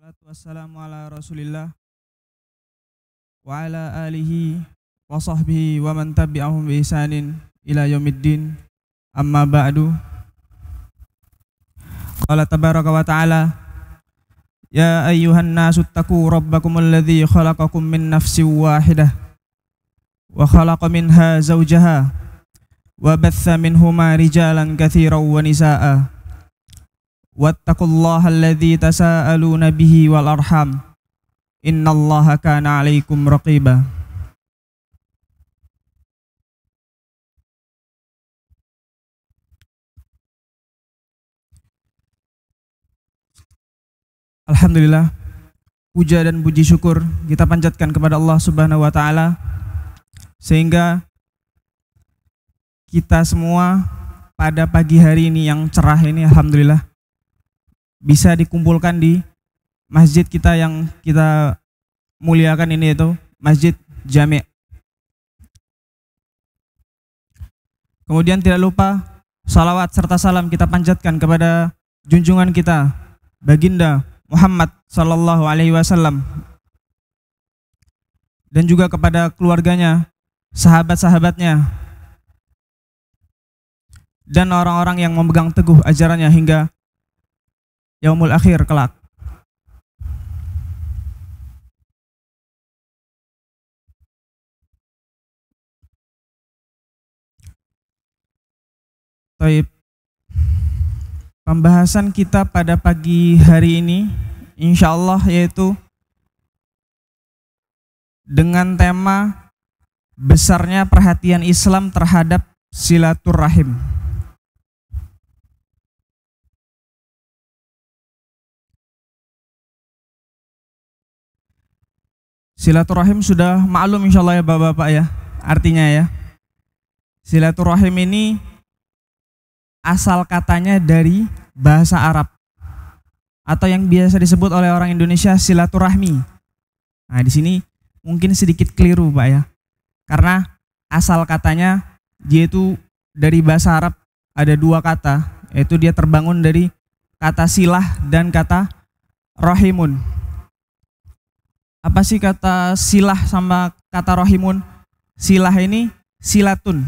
Wassalatu wassalamu ala Rasulillah wa ala alihi wa sahbihi wa man tabi'ahum bi ihsanin ila yaumiddin. Amma ba'du. Qala tabaraka wa ta'ala, ya ayyuhan nasu taqu rabbakumul ladzi khalaqakum min nafsin wahidah wa khalaqa minha zawjaha wa batha minhuma rijalan katsiran wa nisaa'a wattaqullaha alladzi tasaaluna bihi wal arham innallaha kana 'alaikum raqiba. Alhamdulillah, puja dan puji syukur kita panjatkan kepada Allah Subhanahu wa taala sehingga kita semua pada pagi hari ini yang cerah ini alhamdulillah bisa dikumpulkan di masjid kita yang kita muliakan ini, yaitu Masjid Jami'. Kemudian tidak lupa salawat serta salam kita panjatkan kepada junjungan kita Baginda Muhammad sallallahu alaihi wasallam dan juga kepada keluarganya, sahabat-sahabatnya dan orang-orang yang memegang teguh ajarannya hingga yaumul akhir kelak. Baik. Pembahasan kita pada pagi hari ini insyaallah yaitu dengan tema besarnya perhatian Islam terhadap silaturahim. Silaturahim sudah maklum insyaallah ya Bapak-bapak ya, artinya ya. Silaturahim ini asal katanya dari bahasa Arab atau yang biasa disebut oleh orang Indonesia silaturahmi. Nah, di sini mungkin sedikit keliru Pak ya. Karena asal katanya dia itu dari bahasa Arab ada dua kata, yaitu dia terbangun dari kata silah dan kata rahimun. Apa sih kata silah sama kata rahimun? Silah ini silatun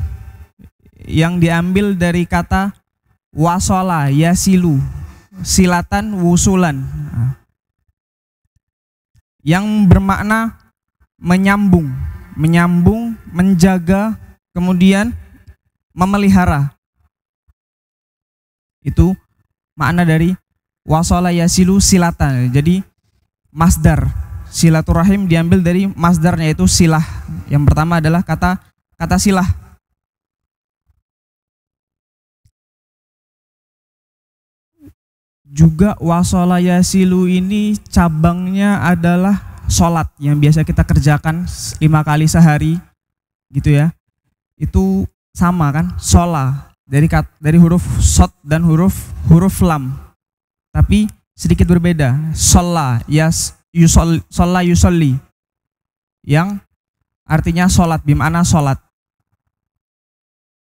yang diambil dari kata wasola yasilu, silatan wusulan, yang bermakna menyambung, menjaga, kemudian memelihara. Itu makna dari wasola yasilu silatan. Jadi masdar silaturahim diambil dari masdarnya, yaitu silah. Yang pertama adalah kata silah. Juga wasola yasilu ini cabangnya adalah sholat yang biasa kita kerjakan 5 kali sehari gitu ya. Itu sama kan, shola dari huruf sod dan huruf lam, tapi sedikit berbeda. Shola yusolli yang artinya sholat, bimana sholat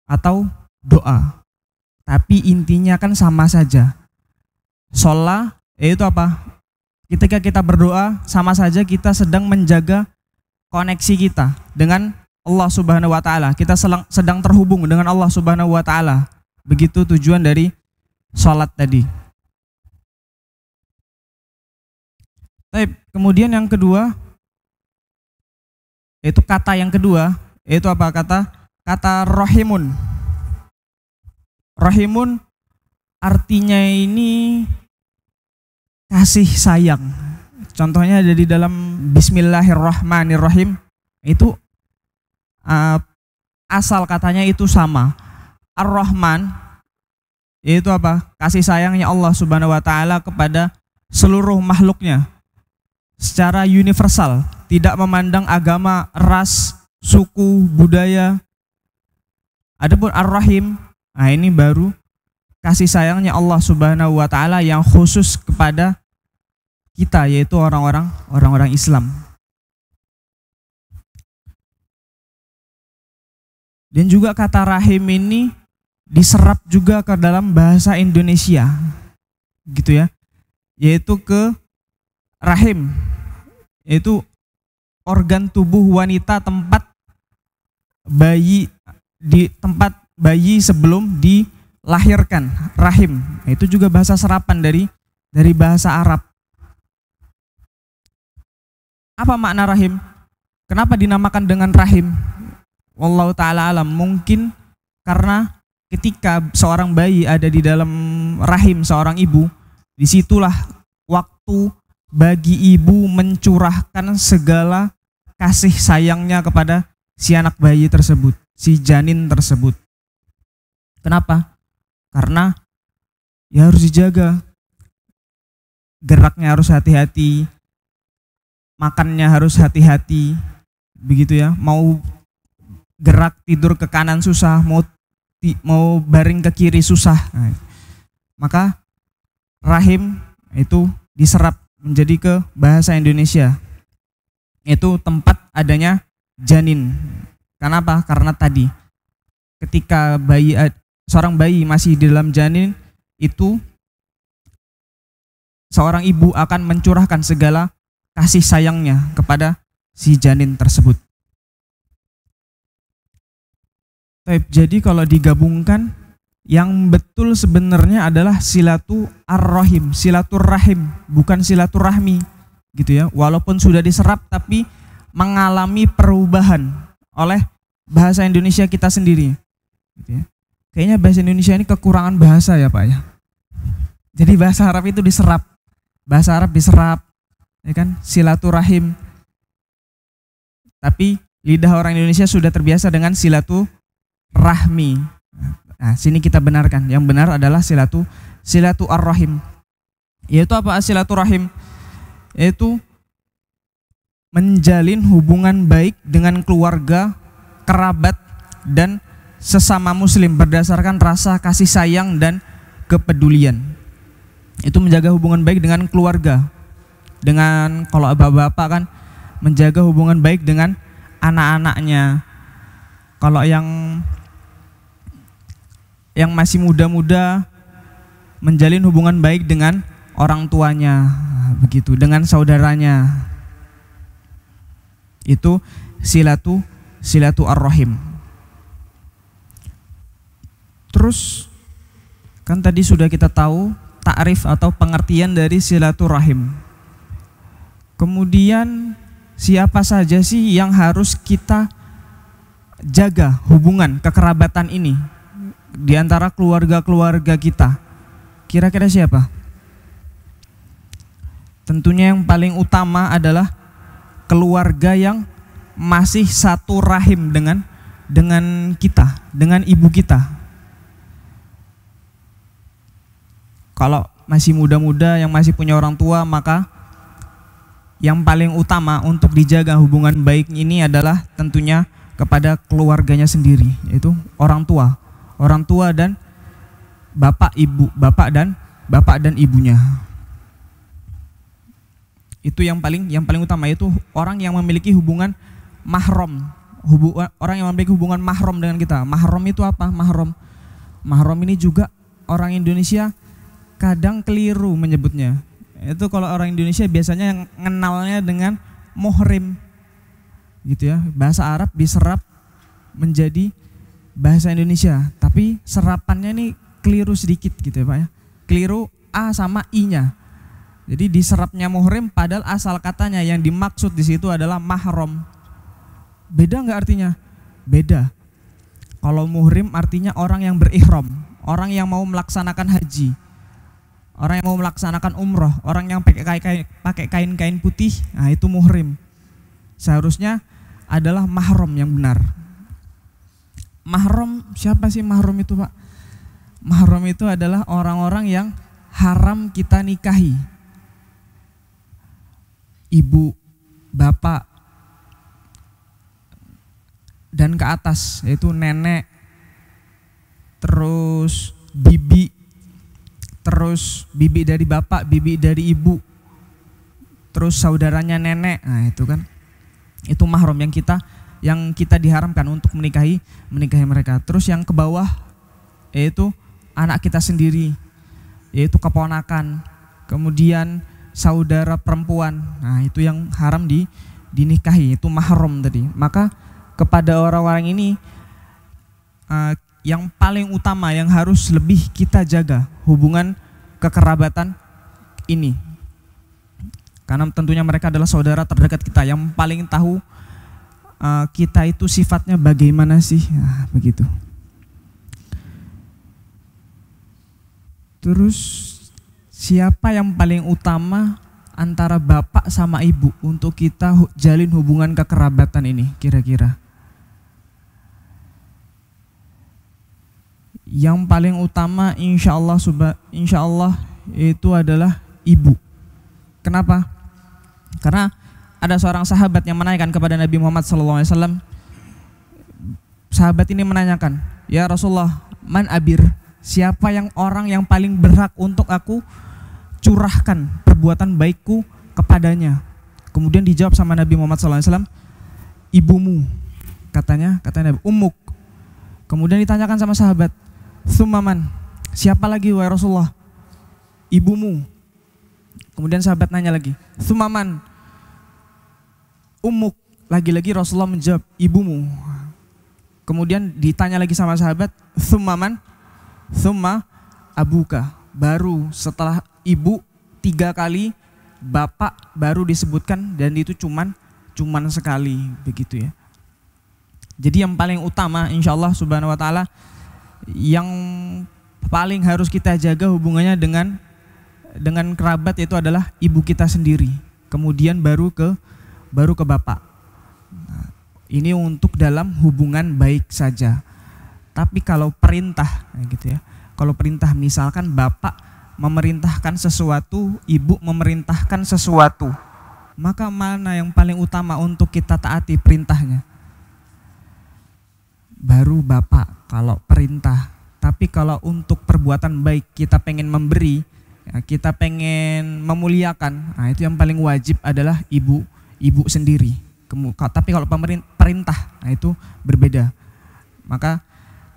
atau doa, tapi intinya kan sama saja. Sholat yaitu apa? Ketika kita berdoa sama saja kita sedang menjaga koneksi kita dengan Allah Subhanahu wa taala. Kita sedang terhubung dengan Allah Subhanahu wa taala. Begitu tujuan dari sholat tadi. Kemudian yang kedua, yaitu kata yang kedua, yaitu apa? Kata rahimun. Rahimun artinya ini kasih sayang. Contohnya ada di dalam Bismillahirrahmanirrahim. Itu asal katanya itu sama. Ar-Rahman yaitu apa? Kasih sayangnya Allah Subhanahu wa taala kepada seluruh makhluknya secara universal, tidak memandang agama, ras, suku, budaya. Adapun Ar-Rahim, nah ini baru kasih sayangnya Allah Subhanahu wa taala yang khusus kepada kita, yaitu orang-orang Islam. Dan juga kata rahim ini diserap juga ke dalam bahasa Indonesia gitu ya, yaitu ke rahim itu organ tubuh wanita, tempat bayi sebelum dilahirkan, rahim. Itu juga bahasa serapan dari bahasa Arab. Apa makna rahim? Kenapa dinamakan dengan rahim? Wallahu ta'ala alam. Mungkin karena ketika seorang bayi ada di dalam rahim seorang ibu, disitulah waktu bagi ibu mencurahkan segala kasih sayangnya kepada si anak bayi tersebut, si janin tersebut. Kenapa? Karena ya harus dijaga, geraknya harus hati-hati, makannya harus hati-hati, begitu ya. Mau gerak tidur ke kanan susah, mau baring ke kiri susah. Nah, maka rahim itu diserap menjadi ke bahasa Indonesia, itu tempat adanya janin. Kenapa? Karena tadi ketika seorang bayi masih di dalam janin, itu seorang ibu akan mencurahkan segala kasih sayangnya kepada si janin tersebut. Jadi kalau digabungkan, yang betul sebenarnya adalah silaturahim, silaturahim, bukan silaturahmi, gitu ya. Walaupun sudah diserap tapi mengalami perubahan oleh bahasa Indonesia kita sendiri, gitu ya. Kayaknya bahasa Indonesia ini kekurangan bahasa ya Pak ya. Jadi bahasa Arab itu diserap, bahasa Arab diserap, ya kan, silaturahim. Tapi lidah orang Indonesia sudah terbiasa dengan silaturahmi. Nah, sini kita benarkan. Yang benar adalah silaturahim. Yaitu apa silaturahim? Yaitu menjalin hubungan baik dengan keluarga, kerabat, dan sesama muslim berdasarkan rasa kasih sayang dan kepedulian. Itu menjaga hubungan baik dengan keluarga. Dengan kalau bapak-bapak kan menjaga hubungan baik dengan anak-anaknya. Kalau yang masih muda-muda menjalin hubungan baik dengan orang tuanya, begitu, dengan saudaranya. Itu silaturahim. Terus kan tadi sudah kita tahu takrif atau pengertian dari silaturahim. Kemudian siapa saja sih yang harus kita jaga hubungan kekerabatan ini di antara keluarga-keluarga kita? Kira-kira siapa? Tentunya yang paling utama adalah keluarga yang masih satu rahim dengan kita, dengan ibu kita. Kalau masih muda-muda yang masih punya orang tua, maka yang paling utama untuk dijaga hubungan baik ini adalah tentunya kepada keluarganya sendiri, yaitu orang tua dan bapak dan ibunya. Itu yang paling utama, yaitu orang yang memiliki hubungan mahram, orang yang memiliki hubungan mahram dengan kita. Mahram itu apa? Mahram ini juga orang Indonesia kadang keliru menyebutnya. Itu kalau orang Indonesia biasanya yang kenalnya dengan muhrim, gitu ya. Bahasa Arab diserap menjadi bahasa Indonesia, tapi serapannya ini keliru sedikit, gitu ya Pak ya. Keliru A sama I-nya. Jadi diserapnya muhrim padahal asal katanya yang dimaksud di situ adalah mahram. Beda nggak artinya? Beda. Kalau muhrim artinya orang yang berihram, orang yang mau melaksanakan haji, orang yang mau melaksanakan umroh, orang yang pakai kain-kain putih, nah itu muhrim. Seharusnya adalah mahram yang benar. Mahram, siapa sih mahram itu Pak? Mahram itu adalah orang-orang yang haram kita nikahi. Ibu, bapak, dan ke atas, yaitu nenek, terus bibi, terus bibi dari bapak, bibi dari ibu, terus saudaranya nenek. Nah itu kan, itu mahram yang kita diharamkan untuk menikahi mereka. Terus yang ke bawah yaitu anak kita sendiri, yaitu keponakan, kemudian saudara perempuan. Nah, itu yang haram dinikahi, itu mahram tadi. Maka kepada orang-orang ini yang paling utama yang harus lebih kita jaga hubungan kekerabatan ini. Karena tentunya mereka adalah saudara terdekat kita yang paling tahu kita itu sifatnya bagaimana sih. Nah, begitu. Terus siapa yang paling utama antara bapak sama ibu untuk kita jalin hubungan kekerabatan ini kira-kira? Yang paling utama insya Allah itu adalah ibu. Kenapa? Karena ada seorang sahabat yang menanyakan kepada Nabi Muhammad SAW. Sahabat ini menanyakan, ya Rasulullah, man abir? Siapa yang orang yang paling berhak untuk aku curahkan perbuatan baikku kepadanya? Kemudian dijawab sama Nabi Muhammad SAW, ibumu. Katanya ummuk. Kemudian ditanyakan sama sahabat, summaman, siapa lagi wahai Rasulullah? Ibumu. Kemudian sahabat nanya lagi, summaman, ummuk. Lagi-lagi Rasulullah menjawab, ibumu. Kemudian ditanya lagi sama sahabat, summaman, summa abuka. Baru setelah ibu 3 kali, bapak baru disebutkan, dan itu cuman sekali, begitu ya. Jadi yang paling utama insya Allah subhanahu wa ta'ala, yang paling harus kita jaga hubungannya dengan kerabat itu adalah ibu kita sendiri. Kemudian baru ke bapak. Nah, ini untuk dalam hubungan baik saja. Tapi kalau perintah, gitu ya. Kalau perintah misalkan bapak memerintahkan sesuatu, ibu memerintahkan sesuatu, maka mana yang paling utama untuk kita taati perintahnya? Baru bapak kalau perintah. Tapi kalau untuk perbuatan baik kita pengen memberi, ya, kita pengen memuliakan, nah itu yang paling wajib adalah ibu sendiri. Tapi kalau perintah, nah itu berbeda. Maka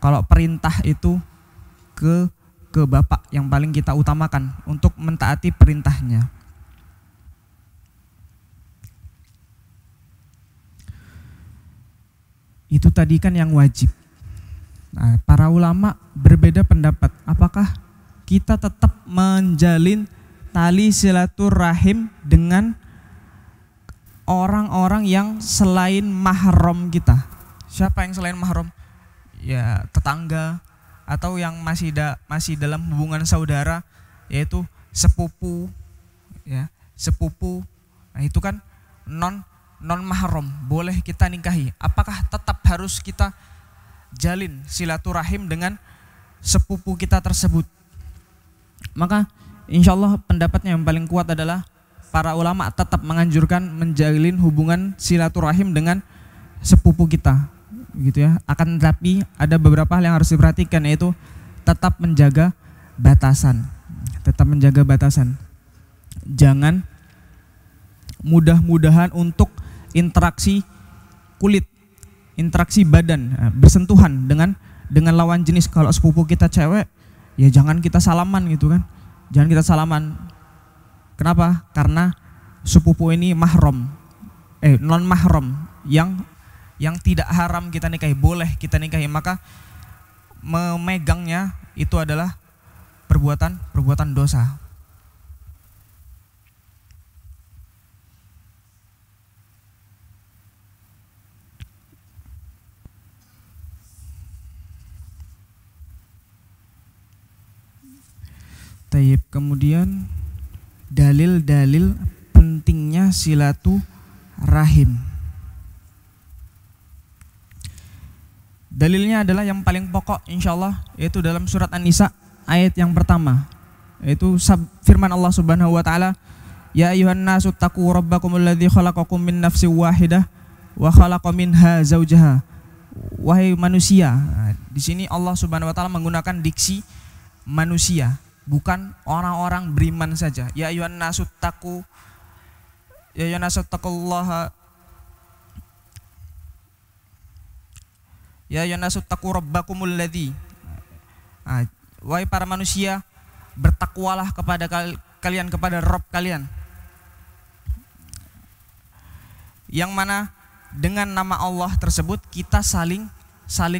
kalau perintah itu ke bapak yang paling kita utamakan untuk mentaati perintahnya. Itu tadi kan yang wajib. Nah, para ulama berbeda pendapat. Apakah kita tetap menjalin tali silaturahim dengan orang-orang yang selain mahram kita? Siapa yang selain mahram? Ya tetangga, atau yang masih dalam hubungan saudara, yaitu sepupu, ya sepupu. Nah itu kan non mahram, boleh kita nikahi. Apakah tetap harus kita jalin silaturahim dengan sepupu kita tersebut? Maka insya Allah pendapatnya yang paling kuat adalah para ulama tetap menganjurkan menjalin hubungan silaturahim dengan sepupu kita, gitu ya. Akan tetapi ada beberapa hal yang harus diperhatikan, yaitu tetap menjaga batasan. Jangan mudah-mudahan untuk interaksi kulit, interaksi badan, bersentuhan dengan lawan jenis. Kalau sepupu kita cewek, ya jangan kita salaman gitu kan. Jangan kita salaman. Kenapa? Karena sepupu ini mahram, non mahram, yang tidak haram kita nikahi, boleh kita nikahi. Maka memegangnya itu adalah perbuatan dosa. Taib. Kemudian dalil-dalil pentingnya silaturahim. Dalilnya adalah yang paling pokok insyaallah, yaitu dalam surat An-Nisa ayat yang pertama, yaitu firman Allah Subhanahu wa taala, ya ayyuhan nasu taqu rabbakumul ladzi khalaqakum min nafsin wahidah wa khalaqa minha zaujaha. Wahai manusia. Nah, di sini Allah Subhanahu wa taala menggunakan diksi manusia, bukan orang-orang beriman saja. Ya ayyuhan nasu taqu, ya ayyuhan nasu taqullaha, ya ayyuhan nasu taqu rabbakumul ladzi. Wahai para manusia, bertakwalah kepada kalian, kepada Rabb kalian. yang mana dengan nama Allah tersebut kita saling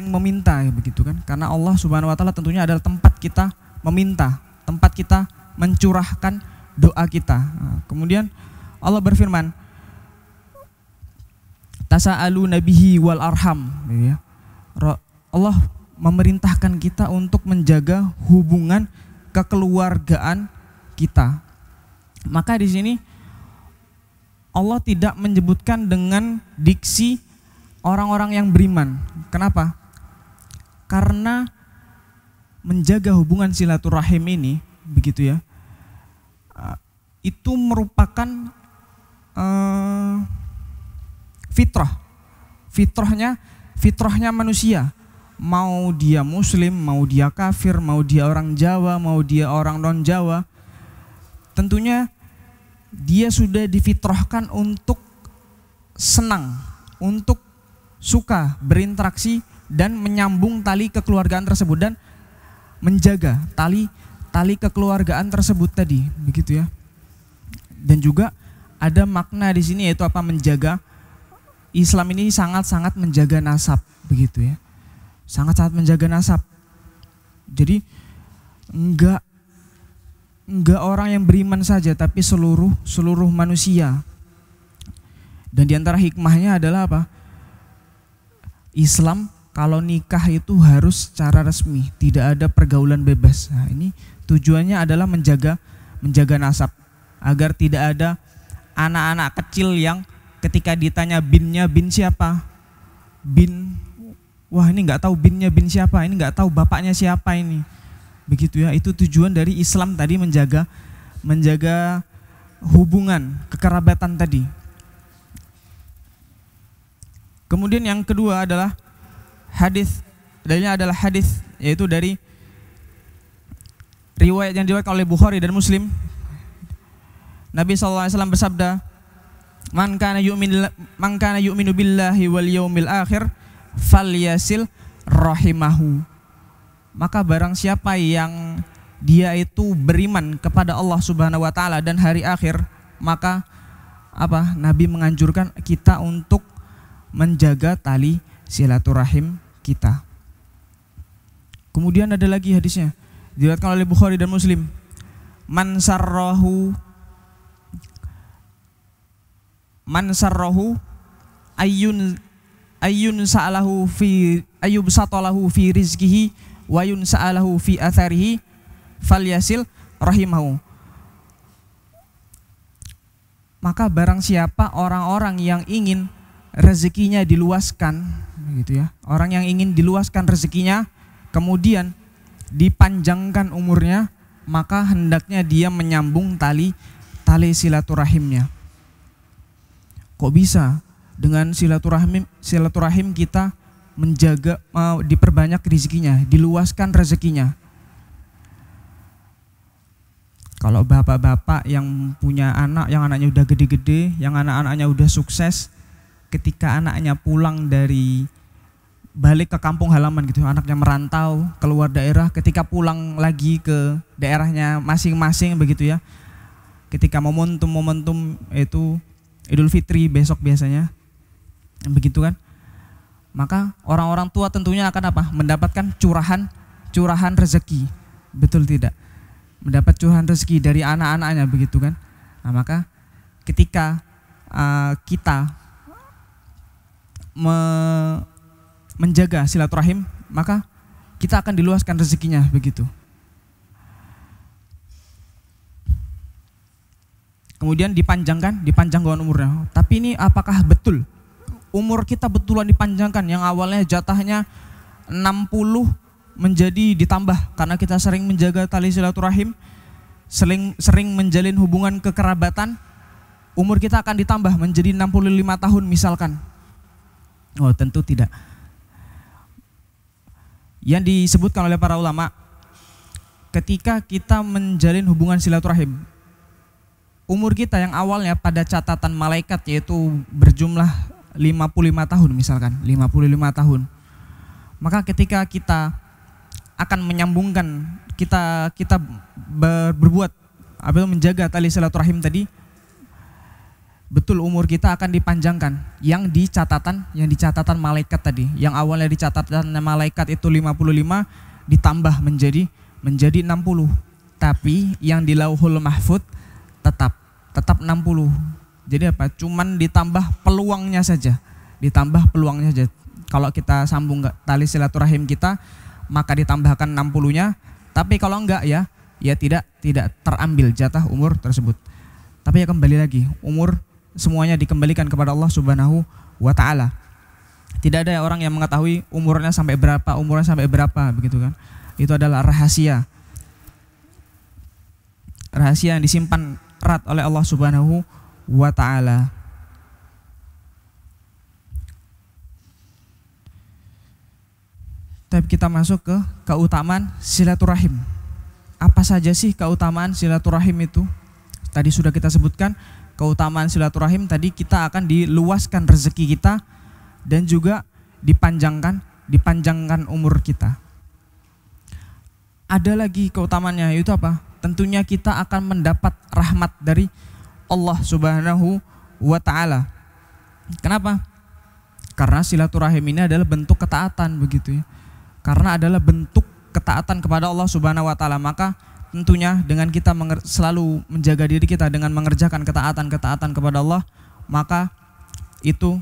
meminta, ya begitu kan? Karena Allah Subhanahu wa taala tentunya adalah tempat kita meminta, tempat kita mencurahkan doa kita. Nah, kemudian Allah berfirman, tasa'alu nabihi wal arham, ya. Allah memerintahkan kita untuk menjaga hubungan kekeluargaan kita. Maka di sini Allah tidak menyebutkan dengan diksi orang-orang yang beriman. Kenapa? Karena menjaga hubungan silaturahim ini, begitu ya, itu merupakan fitrahnya manusia. Mau dia muslim, mau dia kafir, mau dia orang Jawa, mau dia orang non Jawa, tentunya dia sudah difitrahkan untuk senang, untuk suka berinteraksi dan menyambung tali kekeluargaan tersebut dan menjaga tali kekeluargaan tersebut tadi, begitu ya. Dan juga ada makna di sini, yaitu apa? Menjaga. Islam ini sangat-sangat menjaga nasab, begitu ya. Sangat-sangat menjaga nasab. Jadi enggak orang yang beriman saja, tapi seluruh manusia. Dan diantara hikmahnya adalah apa? Islam kalau nikah itu harus secara resmi, tidak ada pergaulan bebas. Nah, ini tujuannya adalah menjaga nasab, agar tidak ada anak-anak kecil yang ketika ditanya binnya bin siapa, wah ini nggak tahu binnya bin siapa, ini nggak tahu bapaknya siapa ini, begitu ya. Itu tujuan dari Islam tadi, menjaga hubungan kekerabatan tadi. Kemudian yang kedua adalah dalilnya adalah hadis, yaitu dari riwayat yang diriwayatkan oleh Bukhari dan Muslim. Nabi SAW bersabda, man kana yu'minu billahi wal yaumil akhir falyasil rahimahu. Maka barang siapa yang dia itu beriman kepada Allah Subhanahu wa taala dan hari akhir, maka apa? Nabi menganjurkan kita untuk menjaga tali silaturahim kita. Kemudian ada lagi hadisnya, diriwayatkan oleh Bukhari dan Muslim. Man sarrahu ayyun sa'alahu fi ayyubsatalahu fi rizqihi wa yun sa'alahu fi atharihi falyasil rahimahu. Maka barang siapa orang-orang yang ingin rezekinya diluaskan, gitu ya. Orang yang ingin diluaskan rezekinya, kemudian dipanjangkan umurnya, maka hendaknya dia menyambung tali silaturahimnya. Kok bisa dengan silaturahim kita menjaga, diperbanyak rezekinya, diluaskan rezekinya? Kalau bapak-bapak yang punya anak, yang anaknya udah gede-gede, yang anak-anaknya udah sukses, ketika anaknya pulang dari balik ke kampung halaman gitu, anaknya merantau keluar daerah, ketika pulang lagi ke daerahnya masing-masing begitu ya, ketika momentum itu Idul Fitri besok biasanya, begitu kan, maka orang-orang tua tentunya akan apa? Mendapatkan curahan rezeki, betul tidak? Mendapat curahan rezeki dari anak-anaknya, begitu kan? Nah, maka ketika kita menjaga silaturahim, maka kita akan diluaskan rezekinya, begitu. Kemudian dipanjangkan umurnya. Tapi ini apakah betul umur kita betulan dipanjangkan? Yang awalnya jatahnya 60 menjadi ditambah karena kita sering menjaga tali silaturahim, sering menjalin hubungan kekerabatan, umur kita akan ditambah menjadi 65 tahun misalkan. Oh, tentu tidak. Yang disebutkan oleh para ulama, ketika kita menjalin hubungan silaturahim, umur kita yang awalnya pada catatan malaikat yaitu berjumlah 55 tahun misalkan, 55 tahun. Maka ketika kita akan menyambungkan, kita berbuat menjaga tali silaturahim tadi, betul umur kita akan dipanjangkan. Yang di catatan malaikat tadi, yang awalnya di catatan malaikat itu 55 ditambah menjadi 60. Tapi yang di Lauhul Mahfud tetap 60. Jadi apa? Cuman ditambah peluangnya saja. Kalau kita sambung tali silaturahim kita, maka ditambahkan 60-nya. Tapi kalau enggak ya tidak terambil jatah umur tersebut. Tapi ya kembali lagi, umur semuanya dikembalikan kepada Allah Subhanahu wa taala. Tidak ada orang yang mengetahui umurnya sampai berapa begitu kan. Itu adalah rahasia yang disimpan erat oleh Allah Subhanahu wa taala. Tapi kita masuk ke keutamaan silaturahim. Apa saja sih keutamaan silaturahim itu? Tadi sudah kita sebutkan keutamaan silaturahim, tadi kita akan diluaskan rezeki kita dan juga dipanjangkan umur kita. Ada lagi keutamaannya, yaitu apa? Tentunya kita akan mendapat rahmat dari Allah Subhanahu wa taala. Kenapa? Karena silaturahim ini adalah bentuk ketaatan begitu ya. Karena adalah bentuk ketaatan kepada Allah Subhanahu wa taala, maka tentunya dengan kita selalu menjaga diri kita dengan mengerjakan ketaatan kepada Allah, maka itu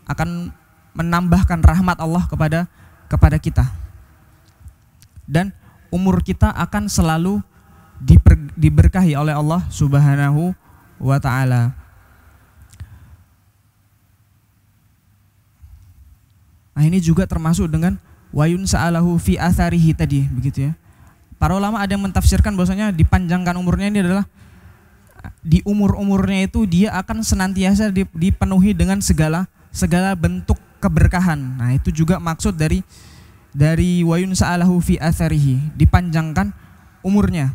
akan menambahkan rahmat Allah kepada kita. Dan umur kita akan selalu diberkahi oleh Allah Subhanahu wa taala. Nah, ini juga termasuk dengan wayun sa'alahu fi atharihi tadi begitu ya. Para ulama ada yang mentafsirkan bahwasanya dipanjangkan umurnya ini adalah di umurnya itu dia akan senantiasa dipenuhi dengan segala bentuk keberkahan. Nah, itu juga maksud dari wayun sa'alahu fi atharihi, dipanjangkan umurnya,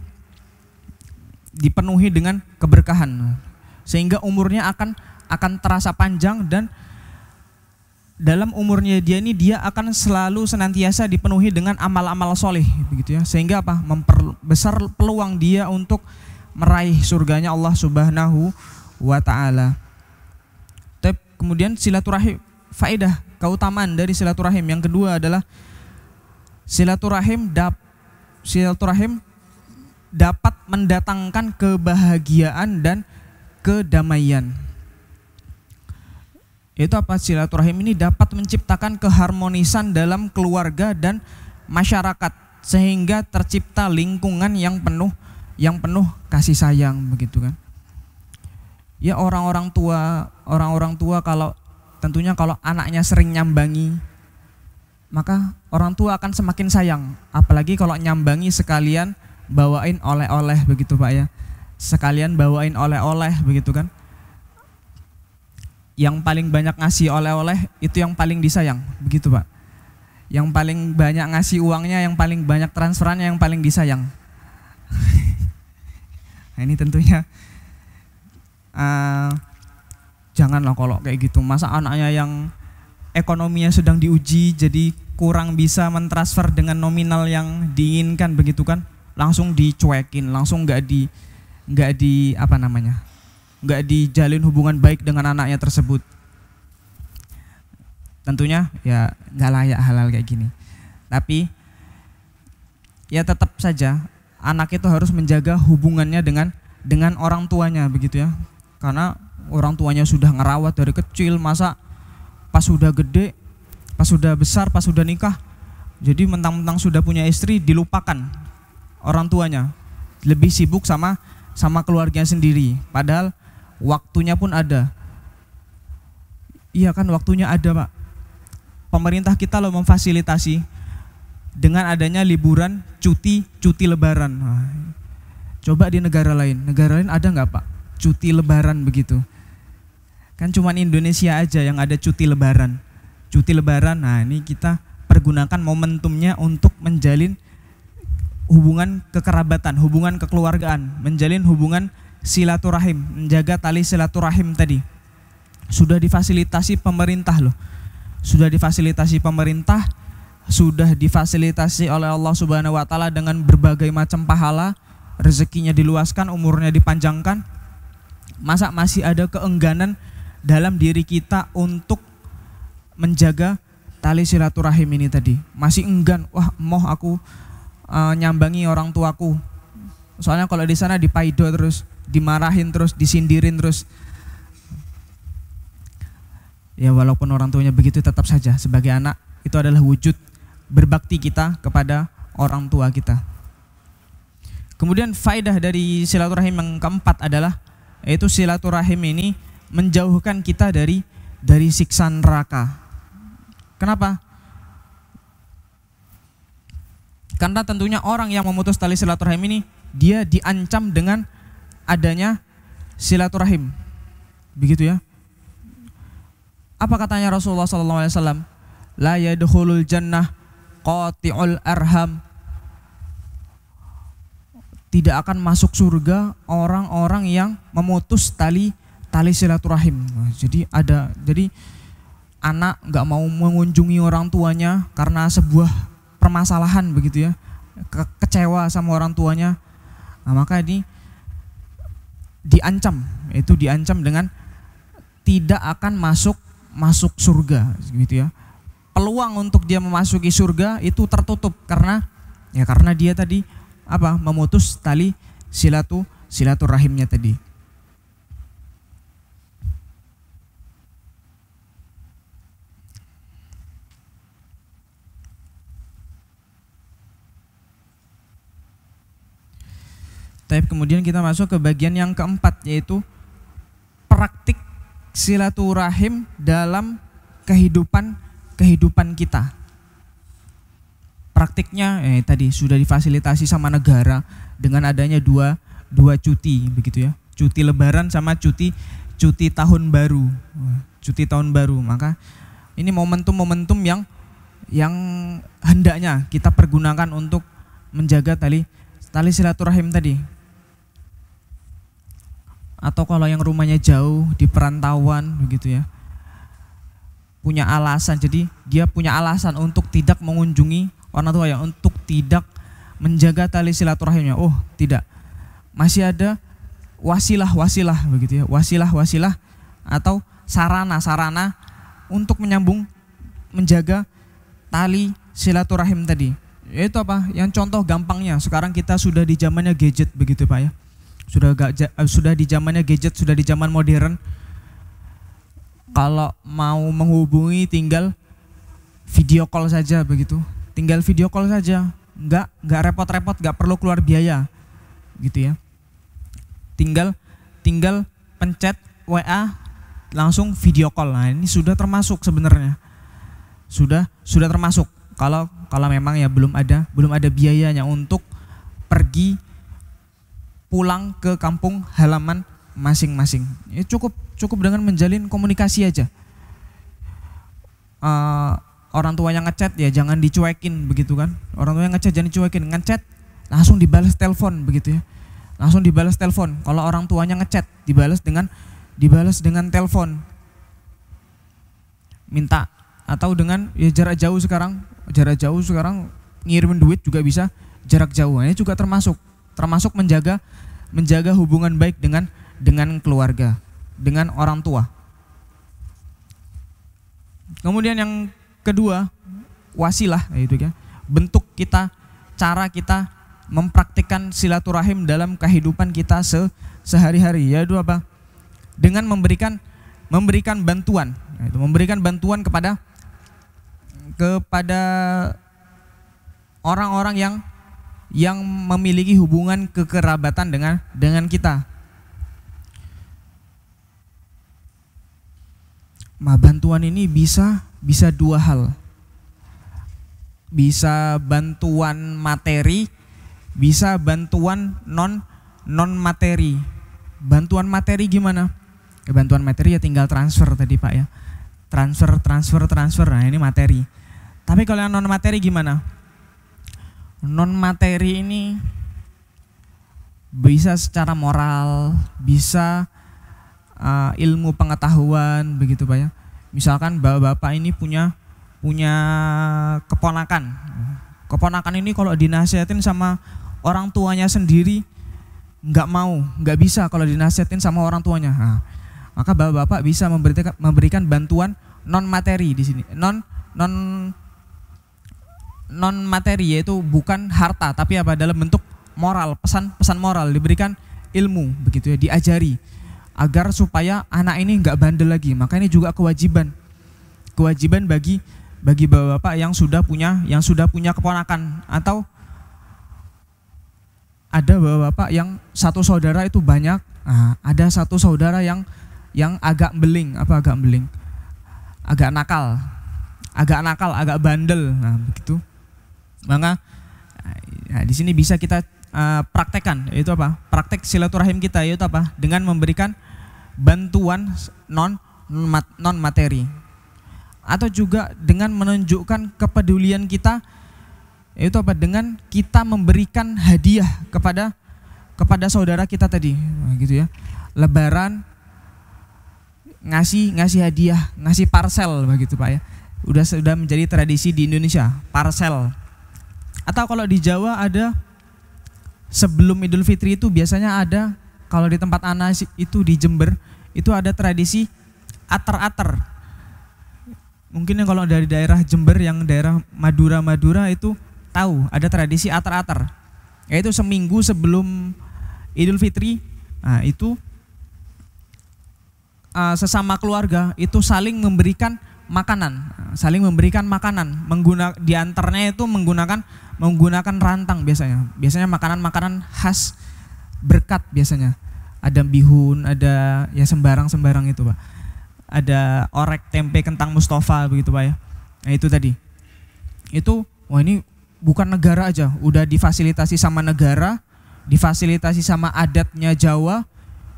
dipenuhi dengan keberkahan, sehingga umurnya akan terasa panjang, dan dalam umurnya dia akan selalu senantiasa dipenuhi dengan amal-amal soleh begitu ya, sehingga apa? Memperbesar peluang dia untuk meraih surganya Allah Subhanahu wa taala. Kemudian silaturahim, faedah keutamaan dari silaturahim yang kedua adalah silaturahim dapat mendatangkan kebahagiaan dan kedamaian. Itu apa? Silaturahim ini dapat menciptakan keharmonisan dalam keluarga dan masyarakat, sehingga tercipta lingkungan yang penuh kasih sayang begitu kan. Ya, orang-orang tua tentunya kalau anaknya sering nyambangi, maka orang tua akan semakin sayang, apalagi kalau nyambangi sekalian bawain oleh-oleh begitu Pak ya. Sekalian bawain oleh-oleh begitu kan. Yang paling banyak ngasih oleh-oleh itu yang paling disayang, begitu Pak. Yang paling banyak ngasih uangnya, yang paling banyak transferannya yang paling disayang. Nah, ini tentunya janganlah kalau kayak gitu. Masa anaknya yang ekonominya sedang diuji jadi kurang bisa mentransfer dengan nominal yang diinginkan begitu kan, langsung dicuekin, langsung nggak dijalin hubungan baik dengan anaknya tersebut. Tentunya ya nggak layak hal-hal kayak gini. Tapi ya tetap saja anak itu harus menjaga hubungannya dengan orang tuanya begitu ya. Karena orang tuanya sudah ngerawat dari kecil, masa pas sudah gede, pas sudah besar, pas sudah nikah, jadi mentang-mentang sudah punya istri dilupakan orang tuanya, lebih sibuk sama keluarganya sendiri. Padahal waktunya pun ada. Iya kan, waktunya ada Pak. Pemerintah kita loh memfasilitasi dengan adanya liburan cuti lebaran. Nah, coba di negara lain ada nggak Pak cuti lebaran begitu? Kan cuma Indonesia aja yang ada cuti lebaran. Nah ini kita pergunakan momentumnya untuk menjalin hubungan kekerabatan, hubungan kekeluargaan, menjalin hubungan silaturahim, menjaga tali silaturahim tadi. Sudah difasilitasi pemerintah loh. Sudah difasilitasi oleh Allah Subhanahu wa taala dengan berbagai macam pahala, rezekinya diluaskan, umurnya dipanjangkan. Masa masih ada keengganan dalam diri kita untuk menjaga tali silaturahim ini tadi? Masih enggan, wah moh aku nyambangi orang tuaku. Soalnya kalau di sana dipaido terus, dimarahin terus, disindirin terus. Ya walaupun orang tuanya begitu, tetap saja sebagai anak itu adalah wujud berbakti kita kepada orang tua kita. Kemudian faedah dari silaturahim yang keempat adalah yaitu silaturahim ini menjauhkan kita dari siksa neraka. Kenapa? Karena tentunya orang yang memutus tali silaturahim ini dia diancam dengan adanya silaturahim. Begitu ya. Apa katanya Rasulullah SAW? La yadkhulul jannah qati'ul arham. Tidak akan masuk surga orang-orang yang memutus tali silaturahim. Jadi anak nggak mau mengunjungi orang tuanya karena sebuah permasalahan begitu ya, kecewa sama orang tuanya. Nah, maka ini diancam dengan tidak akan masuk surga gitu ya. Peluang untuk dia memasuki surga itu tertutup karena dia tadi memutus tali silaturahimnya tadi. Tapi kemudian kita masuk ke bagian yang keempat, yaitu praktik silaturahim dalam kehidupan kita. Praktiknya tadi sudah difasilitasi sama negara dengan adanya dua cuti begitu ya, cuti lebaran sama cuti tahun baru. Maka ini momentum-momentum yang hendaknya kita pergunakan untuk menjaga tali silaturahim tadi. Atau kalau yang rumahnya jauh di perantauan begitu ya, punya alasan, jadi dia punya alasan untuk tidak mengunjungi orang tua ya, untuk tidak menjaga tali silaturahimnya. Oh tidak, masih ada wasilah begitu ya, wasilah atau sarana untuk menjaga tali silaturahim tadi. Yaitu apa? Yang contoh gampangnya, sekarang kita sudah di zamannya gadget begitu Pak ya. Sudah di zamannya gadget, sudah di zaman modern. Kalau mau menghubungi tinggal video call saja begitu. Tinggal video call saja, nggak repot-repot, nggak perlu keluar biaya, gitu ya. Tinggal pencet WA langsung video call. Nah ini sudah termasuk sebenarnya, sudah termasuk. Kalau memang ya belum ada biayanya untuk pergi pulang ke kampung halaman masing-masing. Ya cukup dengan menjalin komunikasi aja. Orang tuanya ngechat ya jangan dicuekin begitu kan. Orang tuanya ngechat jangan dicuekin, ngechat langsung dibalas telepon begitu ya. Langsung dibalas telepon. Kalau orang tuanya ngechat dibalas dengan telepon. Minta atau dengan ya jarak jauh sekarang ngirimin duit juga bisa jarak jauh. Ini juga termasuk menjaga hubungan baik dengan keluarga, dengan orang tua. Kemudian yang kedua, wasilah, itu ya, bentuk kita, cara kita mempraktikkan silaturahim dalam kehidupan kita sehari-hari, yaitu apa? Dengan memberikan bantuan, yaitu memberikan bantuan kepada orang-orang yang memiliki hubungan kekerabatan dengan kita. Nah, bantuan ini bisa dua hal. Bisa bantuan materi, bisa bantuan non materi. Bantuan materi gimana? Ya, bantuan materi ya tinggal transfer tadi Pak ya. Transfer. Nah, ini materi. Tapi kalau yang non materi gimana? Non materi ini bisa secara moral, bisa ilmu pengetahuan begitu Pak ya. Misalkan bapak ini punya keponakan. Keponakan ini kalau dinasihatin sama orang tuanya sendiri nggak bisa kalau dinasihatin sama orang tuanya. Nah, maka bapak-bapak bisa memberikan bantuan non materi di sini, non materi, yaitu bukan harta tapi apa, dalam bentuk moral, pesan moral, diberikan ilmu begitu ya, diajari agar supaya anak ini nggak bandel lagi. Maka ini juga kewajiban bagi bapak-bapak yang sudah punya keponakan, atau ada bapak-bapak yang satu saudara itu banyak. Nah, ada satu saudara yang agak nakal, agak bandel. Nah, begitu. Maka di sini bisa kita praktekkan, yaitu apa? Praktek silaturahim kita, yaitu apa? Dengan memberikan bantuan non materi, atau juga dengan menunjukkan kepedulian kita, yaitu apa? Dengan kita memberikan hadiah kepada saudara kita tadi, nah, gitu ya. Lebaran ngasih hadiah, ngasih parcel begitu Pak ya. Sudah menjadi tradisi di Indonesia, parcel. Atau kalau di Jawa ada sebelum Idul Fitri itu biasanya ada, kalau di tempat Ana itu di Jember itu ada tradisi ater-ater. Mungkin yang kalau dari daerah Jember, yang daerah Madura itu tahu ada tradisi ater-ater, yaitu seminggu sebelum Idul Fitri. Nah, itu sesama keluarga itu saling memberikan makanan, diantaranya itu menggunakan rantang biasanya makanan khas berkat, biasanya ada bihun, ada ya sembarang itu Pak, ada orek, tempe, kentang Mustafa begitu Pak ya. Nah itu tadi, itu wah ini bukan negara aja, udah difasilitasi sama negara, difasilitasi sama adatnya Jawa,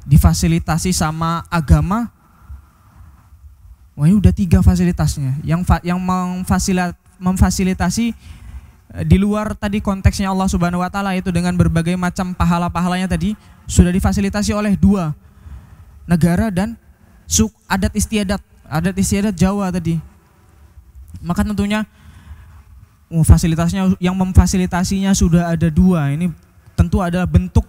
difasilitasi sama agama. Wah ini udah 3 fasilitasnya yang memfasilitasi di luar tadi konteksnya Allah Subhanahu wa taala, itu dengan berbagai macam pahala-pahalanya tadi sudah difasilitasi oleh 2 negara dan adat istiadat Jawa tadi. Maka tentunya fasilitasnya yang memfasilitasinya sudah ada 2, ini tentu adalah bentuk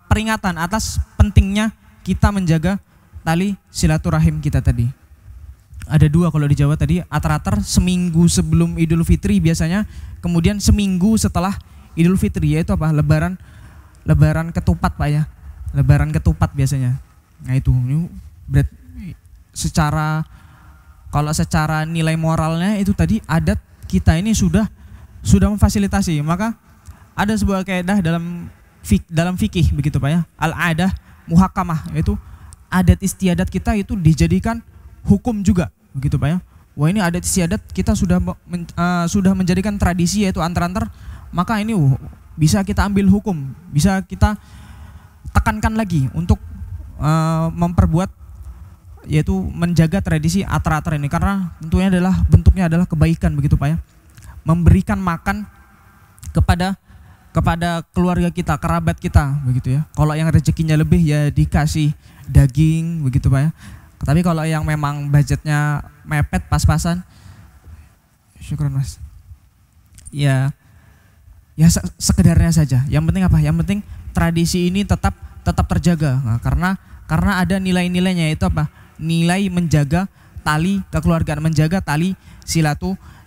peringatan atas pentingnya kita menjaga tali silaturahim kita tadi. Ada 2 kalau di Jawa tadi, ater-ater seminggu sebelum Idul Fitri biasanya, kemudian seminggu setelah Idul Fitri, yaitu apa? Lebaran ketupat Pak ya. Lebaran ketupat biasanya. Nah itu kalau secara nilai moralnya itu tadi adat kita ini sudah memfasilitasi. Maka ada sebuah kaidah dalam fikih begitu Pak ya. Al-adah muhakamah, yaitu adat istiadat kita itu dijadikan hukum juga begitu Pak ya. Wah ini adat istiadat kita sudah menjadikan tradisi, yaitu antar-antar, maka ini bisa kita ambil hukum, bisa kita tekankan lagi untuk memperbuat, yaitu menjaga tradisi ater-ater ini, karena tentunya bentuknya adalah kebaikan begitu Pak ya. Memberikan makan kepada keluarga kita, kerabat kita begitu ya. Kalau yang rezekinya lebih ya dikasih daging begitu Pak ya. Tapi kalau yang memang budgetnya mepet, pas-pasan, syukuran Mas. Ya sekedarnya saja. Yang penting apa? Yang penting tradisi ini tetap terjaga. Nah, karena ada nilai-nilainya, yaitu apa? Nilai menjaga tali kekeluargaan, menjaga tali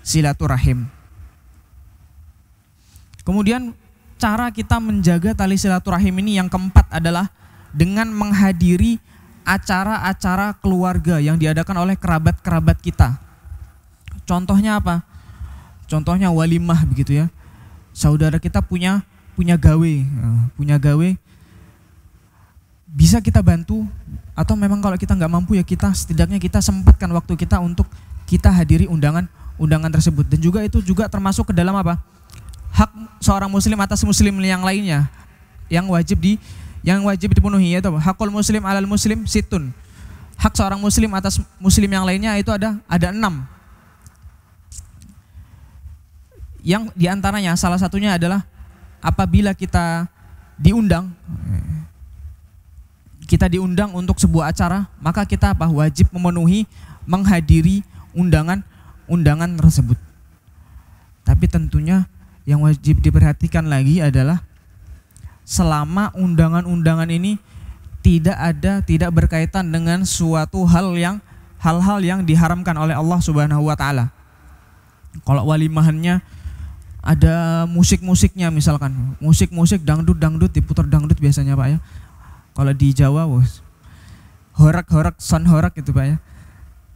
silaturahim. Kemudian cara kita menjaga tali silaturahim ini yang keempat adalah dengan menghadiri acara-acara keluarga yang diadakan oleh kerabat-kerabat kita. Contohnya apa? Contohnya walimah begitu ya. Saudara kita punya gawe, bisa kita bantu, atau memang kalau kita nggak mampu ya setidaknya kita sempatkan waktu kita untuk kita hadiri undangan tersebut. Dan juga itu juga termasuk ke dalam apa? Hak seorang muslim atas muslim yang lainnya yang wajib dipenuhi, yaitu hakul muslim alal muslim situn. Hak seorang muslim atas muslim yang lainnya itu ada 6. Yang diantaranya salah satunya adalah apabila kita diundang untuk sebuah acara, maka kita wajib menghadiri undangan tersebut. Tapi tentunya yang wajib diperhatikan lagi adalah selama undangan-undangan ini tidak berkaitan dengan suatu hal-hal yang diharamkan oleh Allah Subhanahu wa taala. Kalau walimahannya ada musik-musiknya, misalkan musik dangdut diputar dangdut biasanya Pak ya. Kalau di Jawa horak son horak itu Pak ya,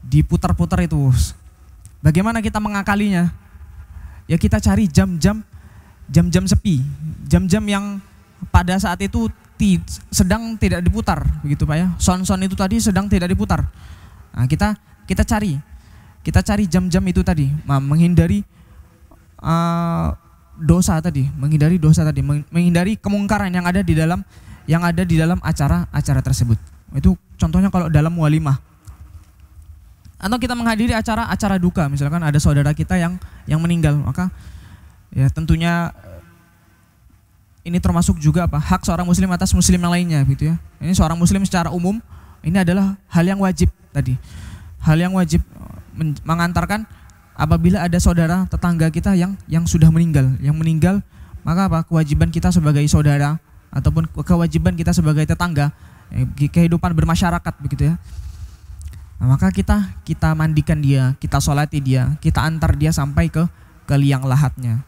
diputar-putar itu. Bagaimana kita mengakalinya? Ya kita cari jam-jam sepi, jam-jam yang pada saat itu sedang tidak diputar begitu Pak ya. Son itu tadi sedang tidak diputar. Nah, kita cari jam-jam itu tadi, menghindari dosa tadi, menghindari kemungkaran yang ada di dalam acara tersebut. Itu contohnya kalau dalam walimah. Atau kita menghadiri acara duka, misalkan ada saudara kita yang meninggal, maka ya tentunya ini termasuk juga hak seorang muslim atas muslim yang lainnya gitu ya. Ini seorang muslim secara umum, ini adalah hal yang wajib tadi. Hal yang wajib mengantarkan apabila ada saudara tetangga kita yang sudah meninggal, maka kewajiban kita sebagai saudara ataupun kewajiban kita sebagai tetangga, kehidupan bermasyarakat begitu ya. Nah, maka kita mandikan dia, kita sholati dia, kita antar dia sampai ke liang lahatnya.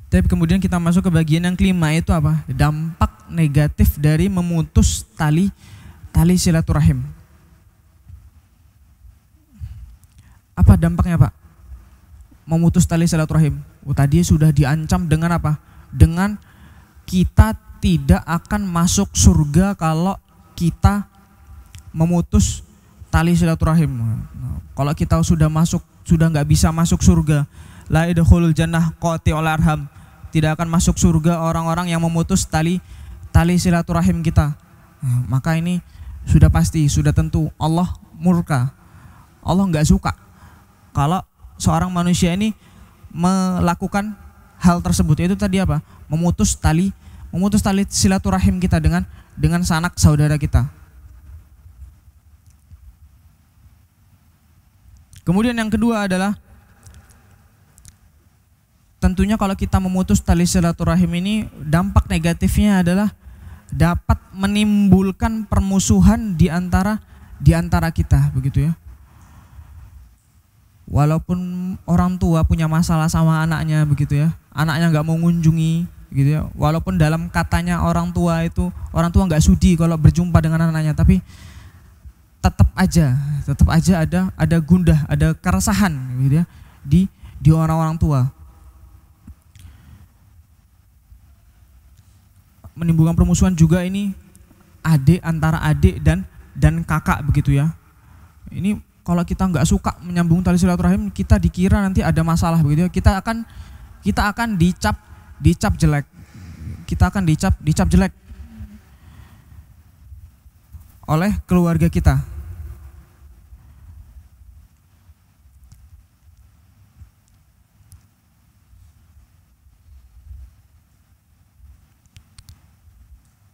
Tapi kemudian kita masuk ke bagian yang kelima, itu apa? Dampak negatif dari memutus tali silaturahim. Apa dampaknya Pak? Memutus tali silaturahim. Tadi sudah diancam dengan apa? Dengan kita tidak akan masuk surga kalau kita memutus tali silaturahim. Kalau kita sudah nggak bisa masuk surga, la yadkhulul jannah qati'ul arham. Tidak akan masuk surga orang-orang yang memutus tali silaturahim kita. Nah, maka ini sudah pasti, sudah tentu Allah murka. Allah nggak suka kalau seorang manusia ini melakukan hal tersebut. Itu tadi apa? Memutus tali silaturahim kita dengan sanak saudara kita. Kemudian yang kedua adalah tentunya kalau kita memutus tali silaturahim ini, dampak negatifnya adalah dapat menimbulkan permusuhan di antara kita begitu ya. Walaupun orang tua punya masalah sama anaknya begitu ya, anaknya nggak mau mengunjungi gitu ya, walaupun dalam katanya orang tua nggak sudi kalau berjumpa dengan anaknya, tapi tetap aja ada gundah, ada keresahan gitu ya di orang-orang tua. Menimbulkan permusuhan juga ini antara adik dan kakak begitu ya. Ini kalau kita nggak suka menyambung tali silaturahim, kita dikira nanti ada masalah begitu ya. Kita akan dicap jelek. Kita akan dicap jelek oleh keluarga kita.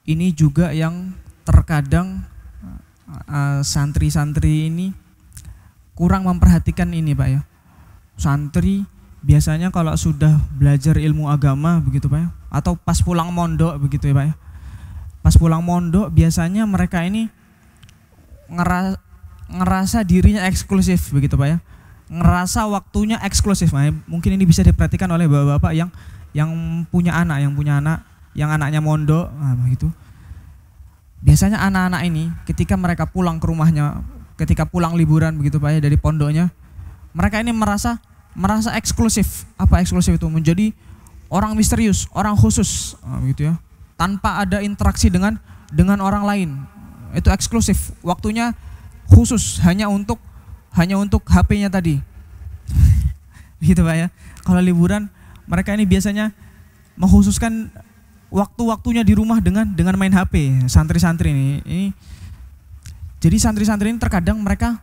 Ini juga yang terkadang santri-santri ini kurang memperhatikan ini Pak ya. Santri biasanya kalau sudah belajar ilmu agama begitu Pak ya, atau pas pulang mondok begitu ya Pak ya. Pas pulang mondok biasanya mereka ini ngerasa dirinya eksklusif begitu Pak ya. Ngerasa waktunya eksklusif. Nah, mungkin ini bisa diperhatikan oleh bapak-bapak yang punya anak, yang anaknya mondok, nah begitu. Biasanya anak-anak ini ketika mereka pulang ke rumahnya, ketika pulang liburan begitu Pak ya dari pondoknya, mereka ini merasa eksklusif. Apa eksklusif itu? Menjadi orang misterius, orang khusus, nah, gitu ya. Tanpa ada interaksi dengan orang lain. Itu eksklusif. Waktunya khusus hanya untuk HP-nya tadi. Gitu Pak ya. Kalau liburan mereka ini biasanya mengkhususkan waktu-waktunya di rumah dengan main HP, santri-santri ini. Jadi santri-santri ini terkadang mereka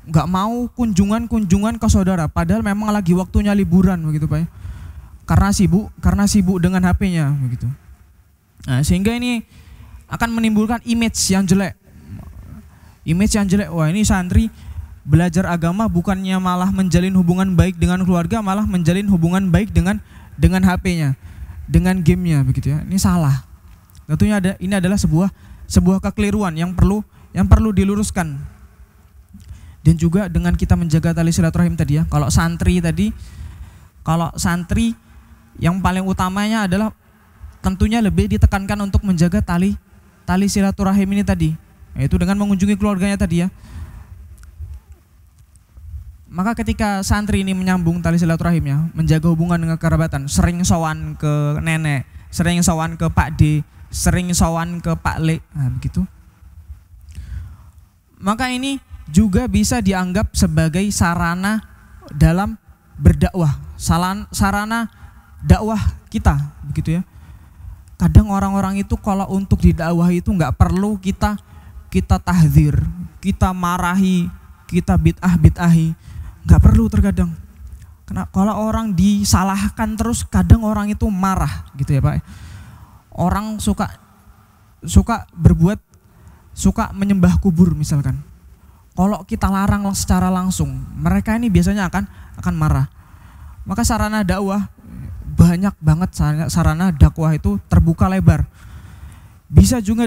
nggak mau kunjungan ke saudara, padahal memang lagi waktunya liburan begitu Pak ya. Karena sibuk dengan HP-nya begitu. Nah, sehingga ini akan menimbulkan image yang jelek. Wah, ini santri belajar agama bukannya malah menjalin hubungan baik dengan keluarga, malah menjalin hubungan baik dengan HP-nya, dengan gamenya begitu ya. Ini salah. Tentunya ini adalah sebuah kekeliruan yang perlu diluruskan. Dan juga dengan kita menjaga tali silaturahim tadi ya. Kalau santri yang paling utamanya adalah tentunya lebih ditekankan untuk menjaga tali silaturahim ini tadi, yaitu dengan mengunjungi keluarganya tadi ya. Maka ketika santri ini menyambung tali silaturahimnya, menjaga hubungan dengan kerabatan, sering sowan ke nenek, sering sowan ke Pak D, sering sowan ke Pak Le, nah begitu. Maka ini juga bisa dianggap sebagai sarana dalam berdakwah, sarana dakwah kita, begitu ya. Kadang orang-orang itu kalau untuk didakwahi itu nggak perlu kita tahdzir, kita marahi, kita bid'ahi, nggak perlu terkadang. Karena kalau orang disalahkan terus, kadang orang itu marah, gitu ya Pak. Orang suka menyembah kubur misalkan. Kalau kita larang secara langsung, mereka ini biasanya akan marah. Maka sarana dakwah, banyak banget sarana dakwah itu terbuka lebar. Bisa juga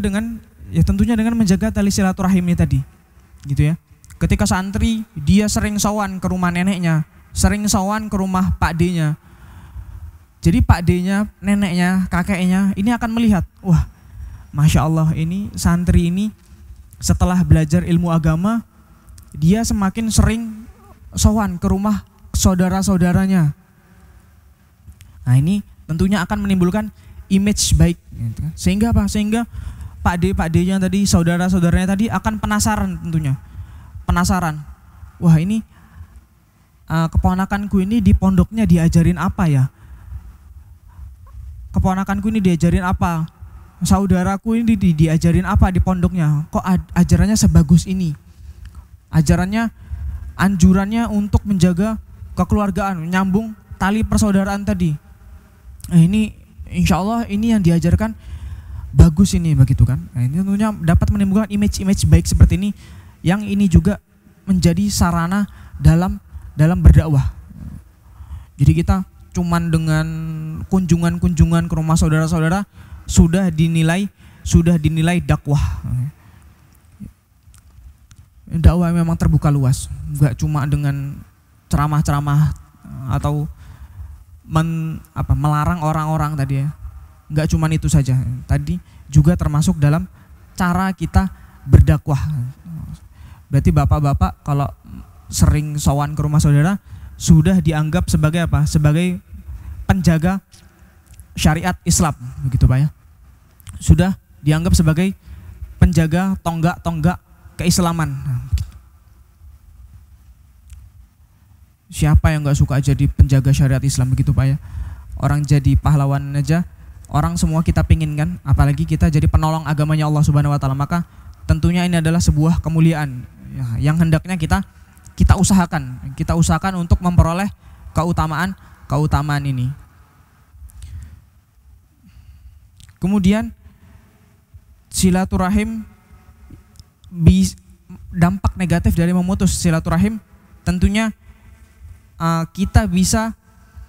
tentunya dengan menjaga tali silaturahim ini tadi, gitu ya. Ketika santri dia sering sowan ke rumah neneknya, sering sowan ke rumah Pak D-nya. Jadi Pak D-nya, neneknya, kakeknya ini akan melihat, wah, Masya Allah, ini santri ini setelah belajar ilmu agama, dia semakin sering sowan ke rumah saudara-saudaranya. Nah ini tentunya akan menimbulkan image baik, gitu. Sehingga apa? Sehingga Pak D-nya tadi, saudara-saudaranya tadi akan penasaran tentunya. Penasaran, wah ini keponakanku ini di pondoknya diajarin apa ya? Keponakanku ini diajarin apa? Saudaraku ini diajarin apa di pondoknya? Kok ajarannya sebagus ini? Ajarannya, anjurannya untuk menjaga kekeluargaan, nyambung tali persaudaraan tadi. Nah ini insya Allah ini yang diajarkan bagus ini begitu kan. Nah ini tentunya dapat menimbulkan image baik seperti ini, yang ini juga menjadi sarana dalam berdakwah. Jadi kita cuman dengan kunjungan ke rumah saudara-saudara sudah dinilai dakwah. Dakwah memang terbuka luas, enggak cuma dengan ceramah-ceramah atau melarang orang-orang tadi ya. Enggak cuma itu saja. Tadi juga termasuk dalam cara kita berdakwah. Berarti bapak-bapak kalau sering sowan ke rumah saudara sudah dianggap sebagai apa? Sebagai penjaga syariat Islam, begitu Pak ya. Sudah dianggap sebagai penjaga tonggak-tonggak keislaman. Siapa yang nggak suka jadi penjaga syariat Islam, begitu Pak ya? Orang jadi pahlawan aja, orang semua kita pingin kan, apalagi kita jadi penolong agamanya Allah Subhanahu Wa Taala. Maka tentunya ini adalah sebuah kemuliaan ya, yang hendaknya kita usahakan untuk memperoleh keutamaan ini. Kemudian silaturahim, dampak negatif dari memutus silaturahim tentunya kita bisa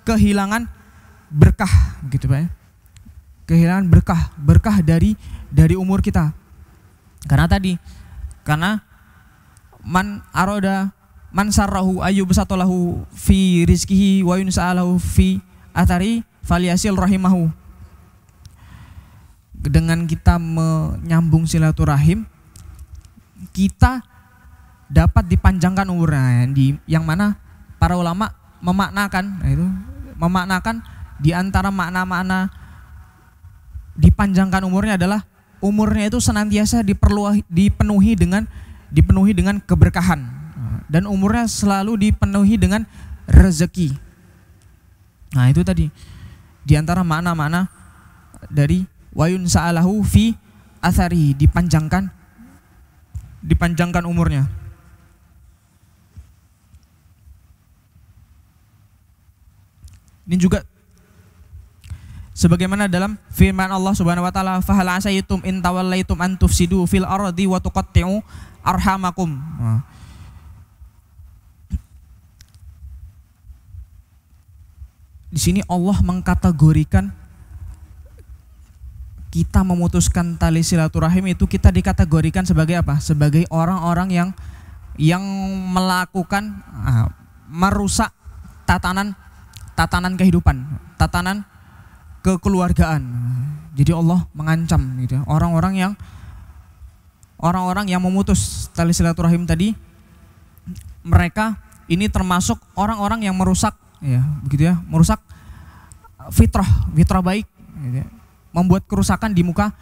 kehilangan berkah, gitu Pak ya. Kehilangan berkah dari umur kita. Karena man sarrahu ayyubsatalahu fi rizkihi wa yunsa'alahu fi athari falyasil rahimahu. Dengan kita menyambung silaturahim, kita dapat dipanjangkan umurnya, yang mana para ulama memaknakan di antara makna-makna dipanjangkan umurnya adalah umurnya itu senantiasa dipenuhi dengan keberkahan, dan umurnya selalu dipenuhi dengan rezeki. Nah itu tadi di antara makna-makna dari wayun sa'alahu fi athari, dipanjangkan umurnya. Ini juga sebagaimana dalam firman Allah Subhanahu wa taala, fa hal asaytum in tawallaitum an tufsidu fil ardi wa tuqatti'u arhamakum. di sini Allah mengkategorikan kita memutuskan tali silaturahim itu, kita dikategorikan sebagai apa? Sebagai orang-orang yang melakukan merusak tatanan kehidupan, tatanan kekeluargaan. Jadi Allah mengancam gitu, orang-orang yang memutus tali silaturahim tadi, mereka ini termasuk orang-orang yang merusak, ya begitu ya, merusak fitrah baik, gitu ya, membuat kerusakan di muka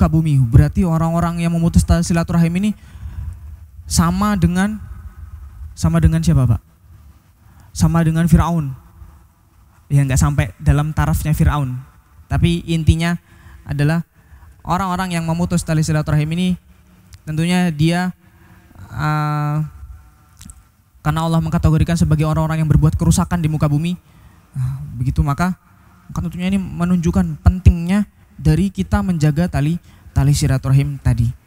bumi. Berarti orang-orang yang memutus tali silaturahim ini sama dengan siapa, Pak? Sama dengan Firaun. Ya nggak sampai dalam tarafnya Firaun, tapi intinya adalah orang-orang yang memutus tali silaturahim ini tentunya dia karena Allah mengkategorikan sebagai orang-orang yang berbuat kerusakan di muka bumi. Begitu maka tentunya ini menunjukkan pentingnya dari kita menjaga tali silaturahim tadi.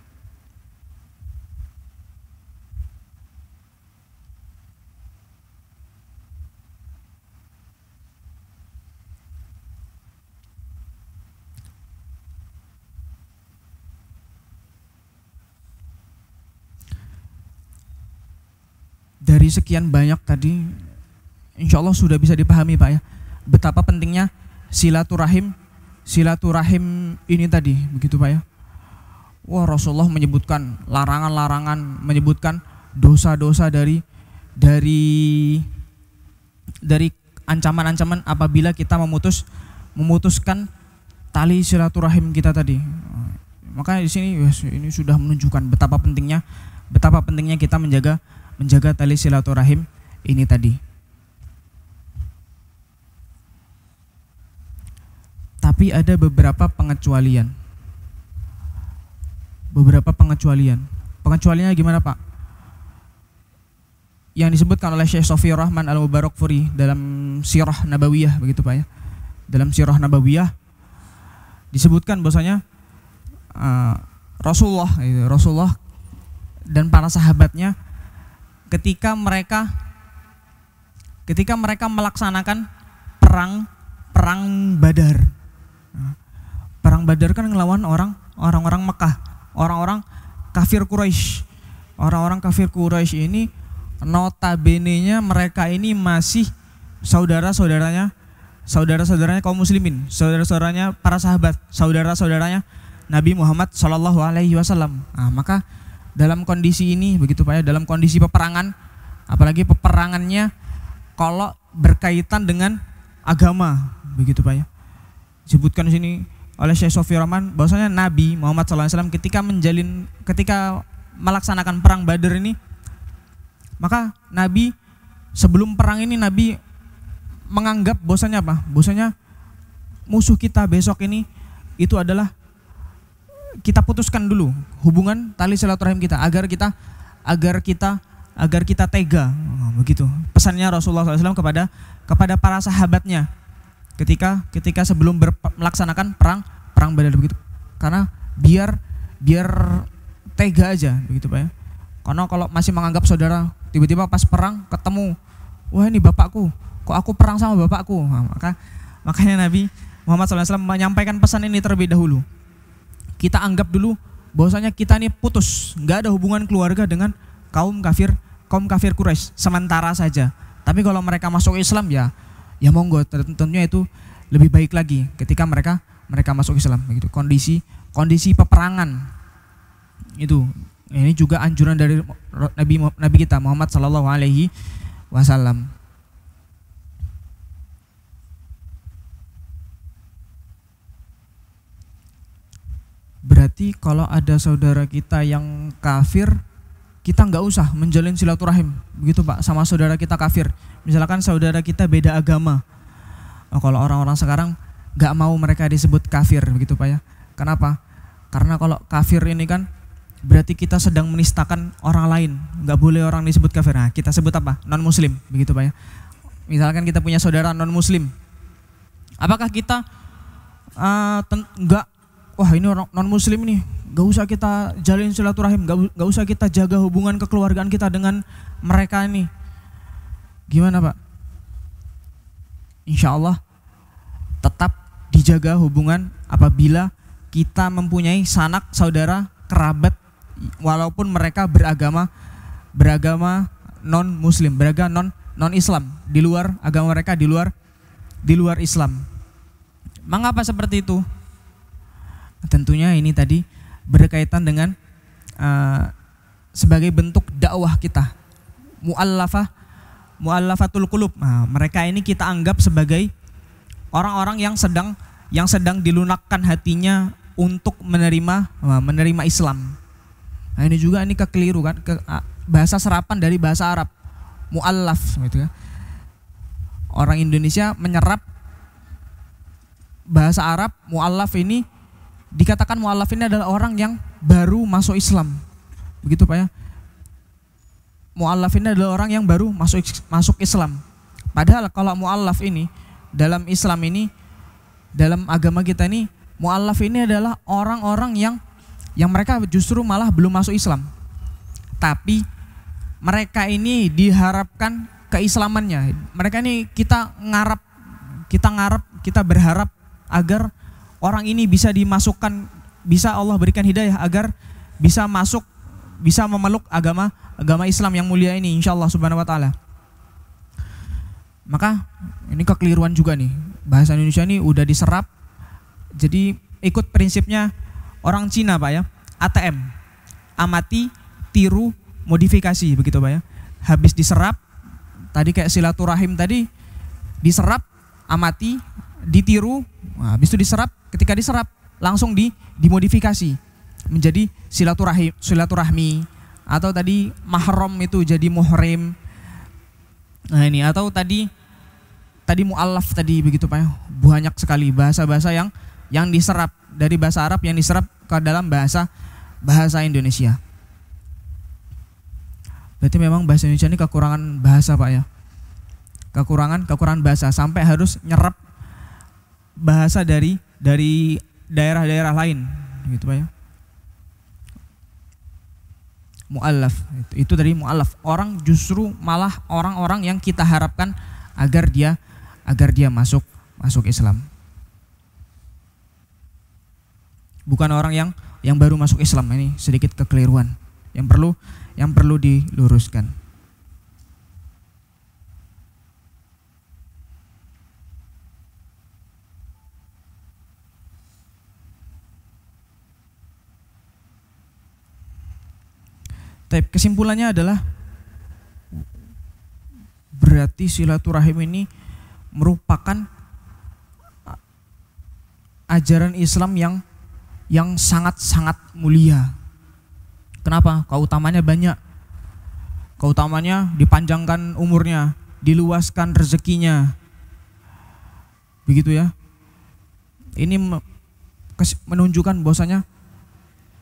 Dari sekian banyak tadi, insya Allah sudah bisa dipahami Pak ya, betapa pentingnya silaturahim ini tadi, begitu Pak ya. Wah, Rasulullah menyebutkan larangan-larangan, menyebutkan dosa-dosa dari ancaman-ancaman apabila kita memutuskan tali silaturahim kita tadi. Makanya di sini ini sudah menunjukkan betapa pentingnya kita menjaga tali silaturahim ini tadi. Tapi ada beberapa pengecualian. Pengecualiannya gimana Pak? Yang disebutkan oleh Syekh Sofiyur Rahman Al-Mubarakfuri dalam Sirah Nabawiyah, begitu Pak ya. Dalam Sirah Nabawiyah disebutkan bahwasanya Rasulullah dan para sahabatnya ketika mereka melaksanakan perang Badar. Perang Badar kan ngelawan orang-orang Mekah, orang-orang kafir Quraisy. Orang-orang kafir Quraisy ini notabene-nya mereka ini masih saudara-saudaranya kaum muslimin, saudara-saudaranya para sahabat, saudara-saudaranya Nabi Muhammad Shallallahu Alaihi Wasallam. Maka dalam kondisi ini, begitu Pak ya, dalam kondisi peperangan, apalagi peperangannya kalau berkaitan dengan agama, begitu Pak ya. Disebutkan di sini oleh Syekh Sofiyur Rahman bahwasanya Nabi Muhammad SAW ketika melaksanakan perang Badar ini, maka Nabi sebelum perang ini Nabi menganggap bahwasanya apa? Bahwasanya musuh kita besok ini itu adalah kita putuskan dulu hubungan tali silaturahim kita agar kita tega. Begitu pesannya Rasulullah SAW kepada para sahabatnya ketika sebelum melaksanakan perang Badar, begitu. Karena biar tega aja, begitu Pak ya. Karena kalau masih menganggap saudara, tiba-tiba pas perang ketemu, wah ini bapakku, kok aku perang sama bapakku. Makanya Nabi Muhammad SAW menyampaikan pesan ini terlebih dahulu. Kita anggap dulu bahwasanya kita ini putus, nggak ada hubungan keluarga dengan kaum kafir Quraisy sementara saja. Tapi kalau mereka masuk Islam ya monggo, tentunya itu lebih baik lagi ketika mereka masuk Islam, begitu. Kondisi peperangan itu, ini juga anjuran dari Nabi kita Muhammad Sallallahu Alaihi Wasallam. Berarti kalau ada saudara kita yang kafir, kita nggak usah menjalin silaturahim, begitu Pak, sama saudara kita kafir. Misalkan saudara kita beda agama, kalau orang-orang sekarang nggak mau mereka disebut kafir, begitu Pak ya. Kenapa? Karena kalau kafir ini kan berarti kita sedang menistakan orang lain, nggak boleh orang disebut kafir. Nah, kita sebut apa? Non muslim, begitu Pak ya. Misalkan kita punya saudara non muslim, apakah kita nggak, wah ini orang non muslim nih, gak usah kita jalin silaturahim, gak usah kita jaga hubungan kekeluargaan kita dengan mereka ini. Gimana Pak? Insya Allah tetap dijaga hubungan apabila kita mempunyai sanak saudara kerabat walaupun mereka beragama non muslim, beragama non Islam, di luar agama mereka, di luar Islam. Mengapa seperti itu? Tentunya ini tadi berkaitan dengan sebagai bentuk dakwah kita, mu'allafatul qulub. Nah, mereka ini kita anggap sebagai orang-orang yang sedang dilunakkan hatinya untuk menerima Islam. Nah, ini juga ini kekeliru kan, bahasa serapan dari bahasa Arab, mu'allaf gitu ya. Orang Indonesia menyerap bahasa Arab, mu'allaf ini dikatakan mu'allaf ini adalah orang yang baru masuk Islam. Begitu Pak ya. Mu'allaf ini adalah orang yang baru masuk Islam. Padahal kalau mu'allaf ini dalam Islam ini, dalam agama kita ini, mu'allaf ini adalah orang-orang yang mereka justru malah belum masuk Islam. Tapi mereka ini diharapkan keislamannya. Mereka ini kita berharap agar orang ini bisa dimasukkan, bisa Allah berikan hidayah agar bisa masuk, bisa memeluk agama Islam yang mulia ini insyaallah subhanahu wa ta'ala. Maka ini kekeliruan juga nih, bahasa Indonesia ini udah diserap. Jadi ikut prinsipnya orang Cina Pak ya, ATM, amati, tiru, modifikasi, begitu Pak ya. Habis diserap, tadi kayak silaturahim tadi, diserap, amati, ditiru, nah, habis itu diserap, ketika diserap langsung dimodifikasi menjadi silaturahmi, atau tadi mahram itu jadi muhrim. Nah ini, atau tadi mu'allaf tadi, begitu Pak ya. Banyak sekali bahasa-bahasa yang diserap dari bahasa Arab, yang diserap ke dalam bahasa Indonesia. Berarti memang bahasa Indonesia ini kekurangan bahasa Pak ya. Kekurangan bahasa sampai harus nyerap bahasa dari daerah-daerah lain, gitu Pak ya. Mu'allaf itu dari mu'allaf, orang justru malah orang-orang yang kita harapkan agar dia masuk Islam. Bukan orang yang baru masuk Islam. Ini sedikit kekeliruan yang perlu diluruskan. Kesimpulannya adalah berarti silaturahim ini merupakan ajaran Islam yang sangat-sangat mulia. Kenapa? Keutamanya banyak. Keutamanya dipanjangkan umurnya, diluaskan rezekinya. Begitu ya. Ini menunjukkan bahwasanya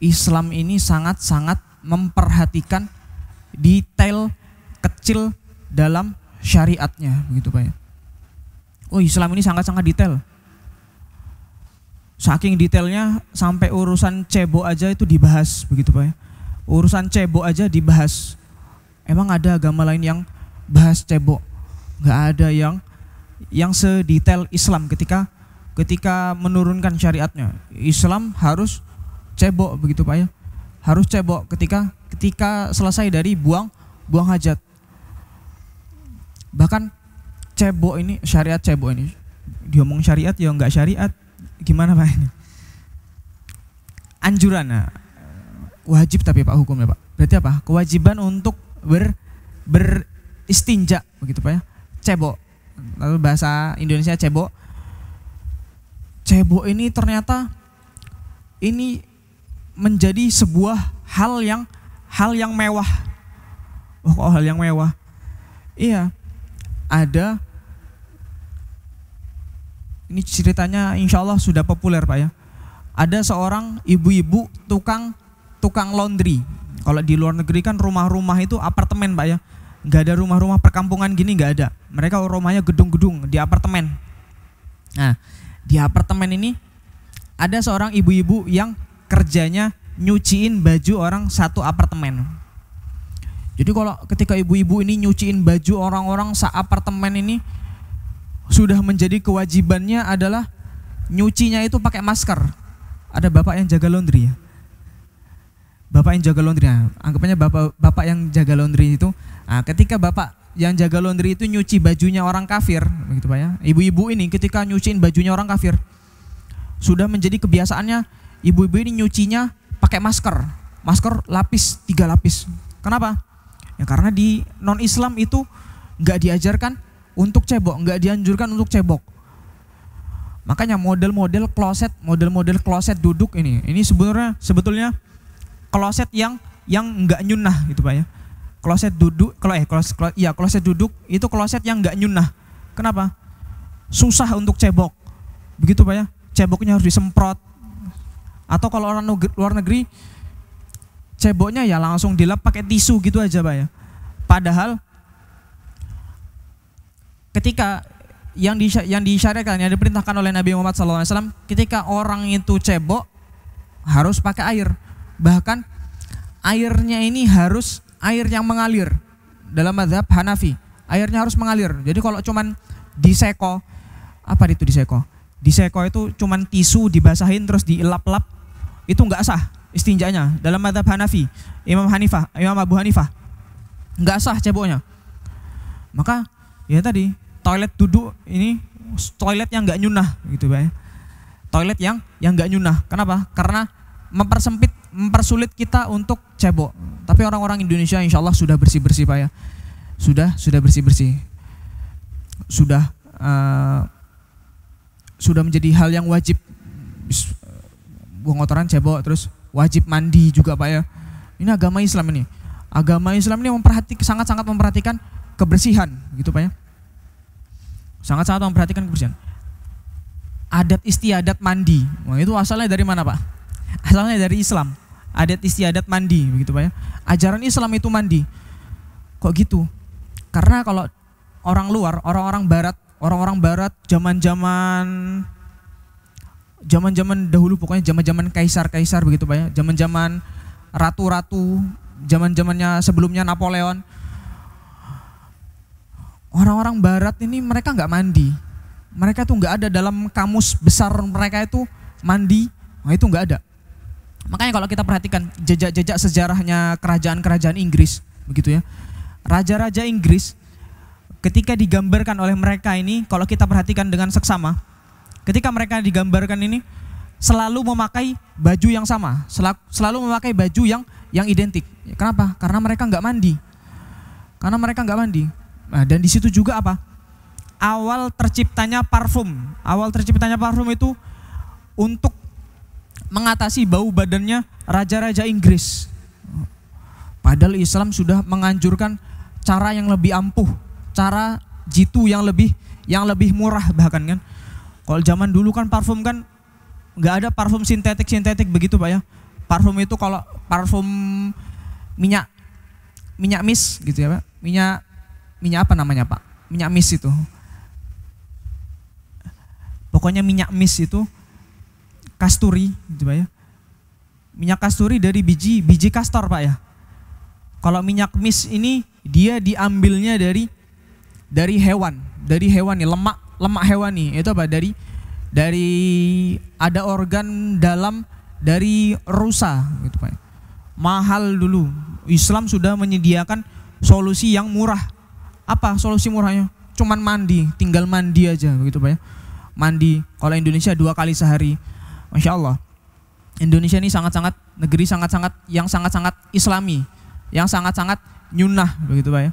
Islam ini sangat-sangat memperhatikan detail kecil dalam syariatnya, begitu Pak ya. Oh, Islam ini sangat-sangat detail. Saking detailnya sampai urusan cebok aja itu dibahas, begitu Pak ya. Urusan cebok aja dibahas. Emang ada agama lain yang bahas cebok? Nggak ada yang sedetail Islam ketika menurunkan syariatnya. Islam harus cebok, begitu Pak ya. Harus cebok ketika selesai dari buang hajat. Bahkan cebok ini, syariat cebok ini, diomong syariat ya enggak syariat, gimana Pak ini? Anjuran, nah, wajib tapi Pak hukumnya Pak. Berarti apa? Kewajiban untuk beristinja, begitu Pak ya. Cebok. Lalu bahasa Indonesia cebok. Cebok ini ternyata ini menjadi sebuah hal yang mewah. Oh, kok hal yang mewah? Iya. Ada, ini ceritanya insya Allah sudah populer Pak ya. Ada seorang ibu-ibu tukang laundry. Kalau di luar negeri kan rumah-rumah itu apartemen Pak ya. Nggak ada rumah-rumah perkampungan gini, nggak ada. Mereka rumahnya gedung-gedung di apartemen. Nah, di apartemen ini ada seorang ibu-ibu yang kerjanya nyuciin baju orang satu apartemen. Jadi kalau ketika ibu-ibu ini nyuciin baju orang-orang sa-apartemen ini, sudah menjadi kewajibannya adalah nyucinya itu pakai masker. Ada bapak yang jaga laundry ya. Bapak yang jaga laundry, nah, anggapannya bapak yang jaga laundry itu, nah, ketika bapak yang jaga laundry itu nyuci bajunya orang kafir, begitu Pak ya. Ibu-ibu ini ketika nyuciin bajunya orang kafir, sudah menjadi kebiasaannya ibu-ibu ini nyucinya pakai masker. Masker lapis 3 lapis. Kenapa? Ya karena di non-Islam itu nggak diajarkan untuk cebok, nggak dianjurkan untuk cebok. Makanya model-model kloset duduk ini sebetulnya kloset yang nggak nyunah gitu Pak ya. Kloset duduk, kloset duduk itu kloset yang nggak nyunah. Kenapa? Susah untuk cebok, begitu Pak ya. Ceboknya harus disemprot. Atau kalau orang luar negeri, ceboknya ya langsung dilap pakai tisu gitu aja Pak ya. Padahal ketika yang disyariatkan, yang diperintahkan oleh Nabi Muhammad SAW, ketika orang itu cebok harus pakai air. Bahkan airnya ini harus air yang mengalir. Dalam mazhab Hanafi, airnya harus mengalir. Jadi kalau cuman diseko, apa itu diseko? Diseko itu cuman tisu dibasahin terus dielap-lap, itu nggak sah istinjanya. Dalam mazhab Hanafi, Imam Abu Hanifah, nggak sah ceboknya. Maka ya tadi toilet duduk ini toilet yang nggak nyunah gitu Pak ya. Toilet yang nggak nyunah. Kenapa? Karena mempersulit kita untuk cebok. Tapi orang-orang Indonesia insya Allah sudah bersih-bersih Pak ya. Sudah bersih-bersih. Sudah menjadi hal yang wajib. Buang kotoran cebok, terus wajib mandi juga Pak ya. Ini agama Islam ini. Agama Islam ini sangat-sangat memperhatikan kebersihan gitu Pak ya. Sangat-sangat memperhatikan kebersihan. Adat istiadat mandi, wah, itu asalnya dari mana Pak? Asalnya dari Islam. Adat istiadat mandi, begitu Pak ya. Ajaran Islam itu mandi. Kok gitu? Karena kalau orang-orang barat zaman-zaman dahulu, pokoknya zaman-zaman kaisar-kaisar begitu Pak ya. Zaman-zaman ratu-ratu, zaman-zamannya sebelumnya Napoleon. Orang-orang barat ini mereka nggak mandi. Mereka tuh nggak ada dalam kamus besar mereka itu mandi. Nah itu nggak ada. Makanya kalau kita perhatikan jejak-jejak sejarahnya kerajaan-kerajaan Inggris, begitu ya. Raja-raja Inggris ketika digambarkan oleh mereka ini, kalau kita perhatikan dengan seksama, ketika mereka digambarkan ini selalu memakai baju yang sama, selalu memakai baju yang identik. Kenapa? Karena mereka nggak mandi. Nah, dan di situ juga apa? Awal terciptanya parfum itu untuk mengatasi bau badannya raja-raja Inggris. Padahal Islam sudah menganjurkan cara yang lebih ampuh, cara jitu yang lebih murah bahkan kan. Kalau zaman dulu kan parfum kan nggak ada parfum sintetik begitu Pak ya. Parfum itu kalau parfum minyak mist gitu ya Pak. Minyak apa namanya Pak? Minyak mist itu. Pokoknya minyak mist itu kasturi gitu Pak ya. Minyak kasturi dari biji kastor Pak ya. Kalau minyak mist ini dia diambilnya dari hewan nih, lemak hewani. Itu apa? Dari ada organ dalam dari rusa gitu Pak. Mahal dulu. Islam sudah menyediakan solusi yang murah. Apa solusi murahnya? Cuman mandi, tinggal mandi aja begitu Pak ya. Mandi, kalau Indonesia 2 kali sehari. Masya Allah. Indonesia ini negeri yang sangat-sangat Islami, yang sangat-sangat nyunah begitu Pak ya.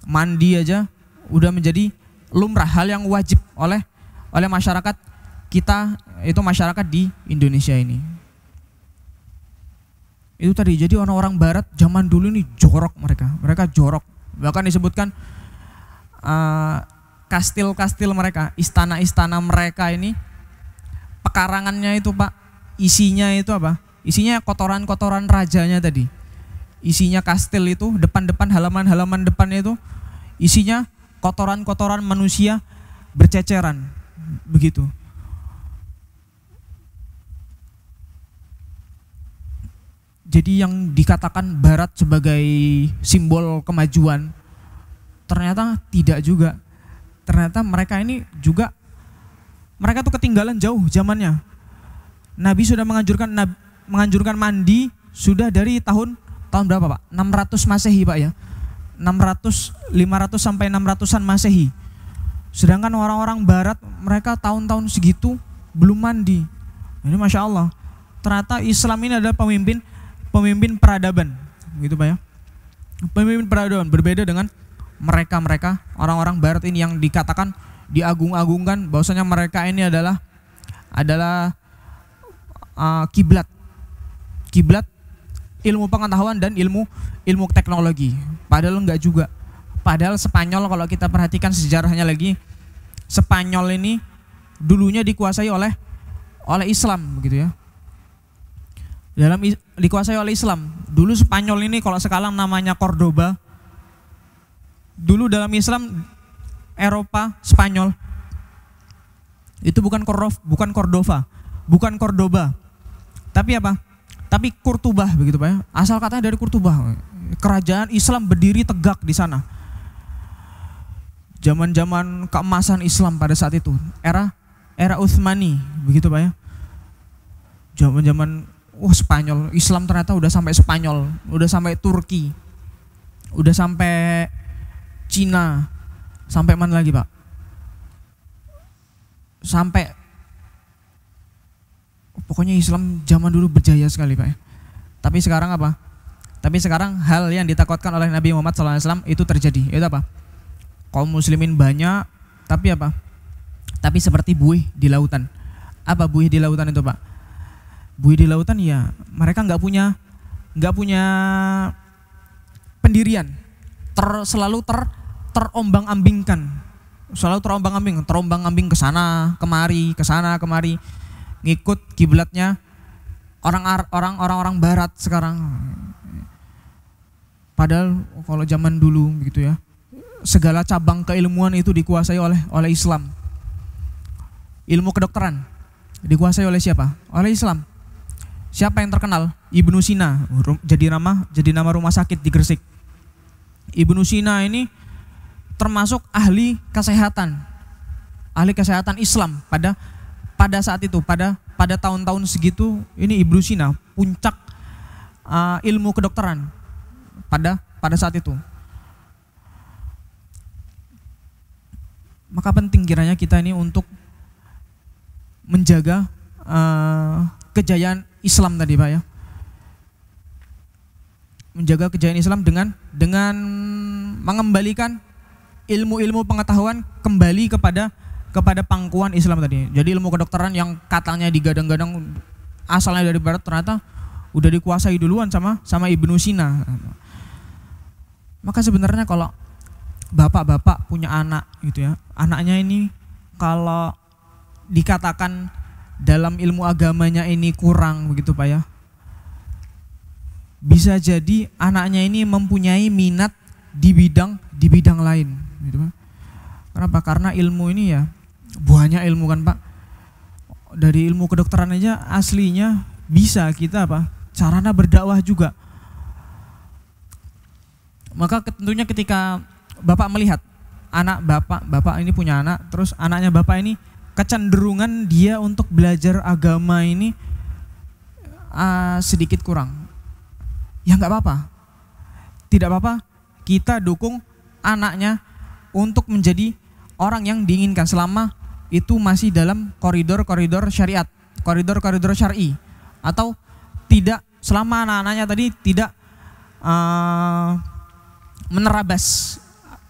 Mandi aja udah menjadi lumrah, hal yang wajib oleh masyarakat kita, itu masyarakat di Indonesia ini. Itu tadi, jadi orang-orang barat zaman dulu ini jorok mereka jorok. Bahkan disebutkan kastil-kastil mereka, istana-istana mereka ini, pekarangannya itu Pak, isinya itu apa? Isinya kotoran-kotoran rajanya tadi. Isinya kastil itu, depan-depan halaman-halaman depannya itu isinya kotoran-kotoran manusia berceceran. Begitu. Jadi yang dikatakan barat sebagai simbol kemajuan ternyata tidak juga. ternyata mereka ini juga, mereka tuh ketinggalan jauh zamannya. Nabi sudah menganjurkan mandi sudah dari tahun berapa Pak? 600 Masehi Pak ya. 500 sampai 600-an Masehi. Sedangkan orang-orang barat mereka tahun-tahun segitu belum mandi. Ini Masya Allah. Ternyata Islam ini adalah pemimpin peradaban, gitu Pak ya. Pemimpin peradaban berbeda dengan mereka orang-orang barat ini yang dikatakan diagung-agungkan bahwasanya mereka ini adalah kiblat ilmu pengetahuan dan ilmu teknologi. Padahal enggak juga. Padahal Spanyol kalau kita perhatikan sejarahnya lagi, Spanyol ini dulunya dikuasai oleh Islam begitu ya. Dikuasai oleh Islam. Dulu Spanyol ini kalau sekarang namanya Cordoba. Dulu dalam Islam Eropa, Spanyol itu bukan Cordova, bukan Cordoba. Tapi apa? Tapi Kurtubah begitu Pak ya. Asal katanya dari Kurtubah. Kerajaan Islam berdiri tegak di sana. Zaman-zaman keemasan Islam pada saat itu, era Utsmani begitu Pak ya. Zaman-zaman Spanyol, Islam ternyata udah sampai Spanyol, udah sampai Turki, udah sampai Cina, sampai mana lagi Pak? Sampai pokoknya Islam zaman dulu berjaya sekali Pak ya. Tapi sekarang apa? Tapi sekarang hal yang ditakutkan oleh Nabi Muhammad SAW itu terjadi. Itu apa? Kaum muslimin banyak, tapi apa? Tapi seperti buih di lautan. Apa buih di lautan itu Pak? Buih di lautan ya mereka nggak punya pendirian. Selalu terombang-ambingkan. Selalu terombang-ambing ke sana kemari. Ngikut kiblatnya orang-orang barat sekarang. Padahal kalau zaman dulu gitu ya, segala cabang keilmuan itu dikuasai oleh Islam. Ilmu kedokteran dikuasai oleh siapa? Oleh Islam. Siapa yang terkenal? Ibnu Sina, jadi nama rumah sakit di Gresik. Ibnu Sina ini termasuk ahli kesehatan Islam pada saat itu, pada tahun-tahun segitu. Ini Ibnu Sina puncak ilmu kedokteran pada saat itu. Maka penting kiranya kita ini untuk menjaga kejayaan Islam tadi Pak ya. Menjaga kejayaan Islam dengan mengembalikan ilmu-ilmu pengetahuan kembali kepada pangkuan Islam tadi. Jadi ilmu kedokteran yang katanya digadang-gadang asalnya dari barat ternyata udah dikuasai duluan sama Ibnu Sina. Maka sebenarnya kalau bapak-bapak punya anak gitu ya, anaknya ini kalau dikatakan dalam ilmu agamanya ini kurang begitu Pak ya, bisa jadi anaknya ini mempunyai minat di bidang lain gitu Pak. Kenapa? Karena ilmu ini ya buahnya ilmu kan Pak. Dari ilmu kedokteran aja aslinya bisa kita apa? Caranya berdakwah juga. Maka tentunya ketika bapak melihat anak bapak ini punya anak, terus anaknya bapak ini kecenderungan dia untuk belajar agama ini sedikit kurang. Ya nggak apa-apa, tidak apa-apa. Kita dukung anaknya untuk menjadi orang yang diinginkan selama itu masih dalam koridor syariat, koridor syar'i, atau tidak selama anak-anaknya tadi tidak menerabas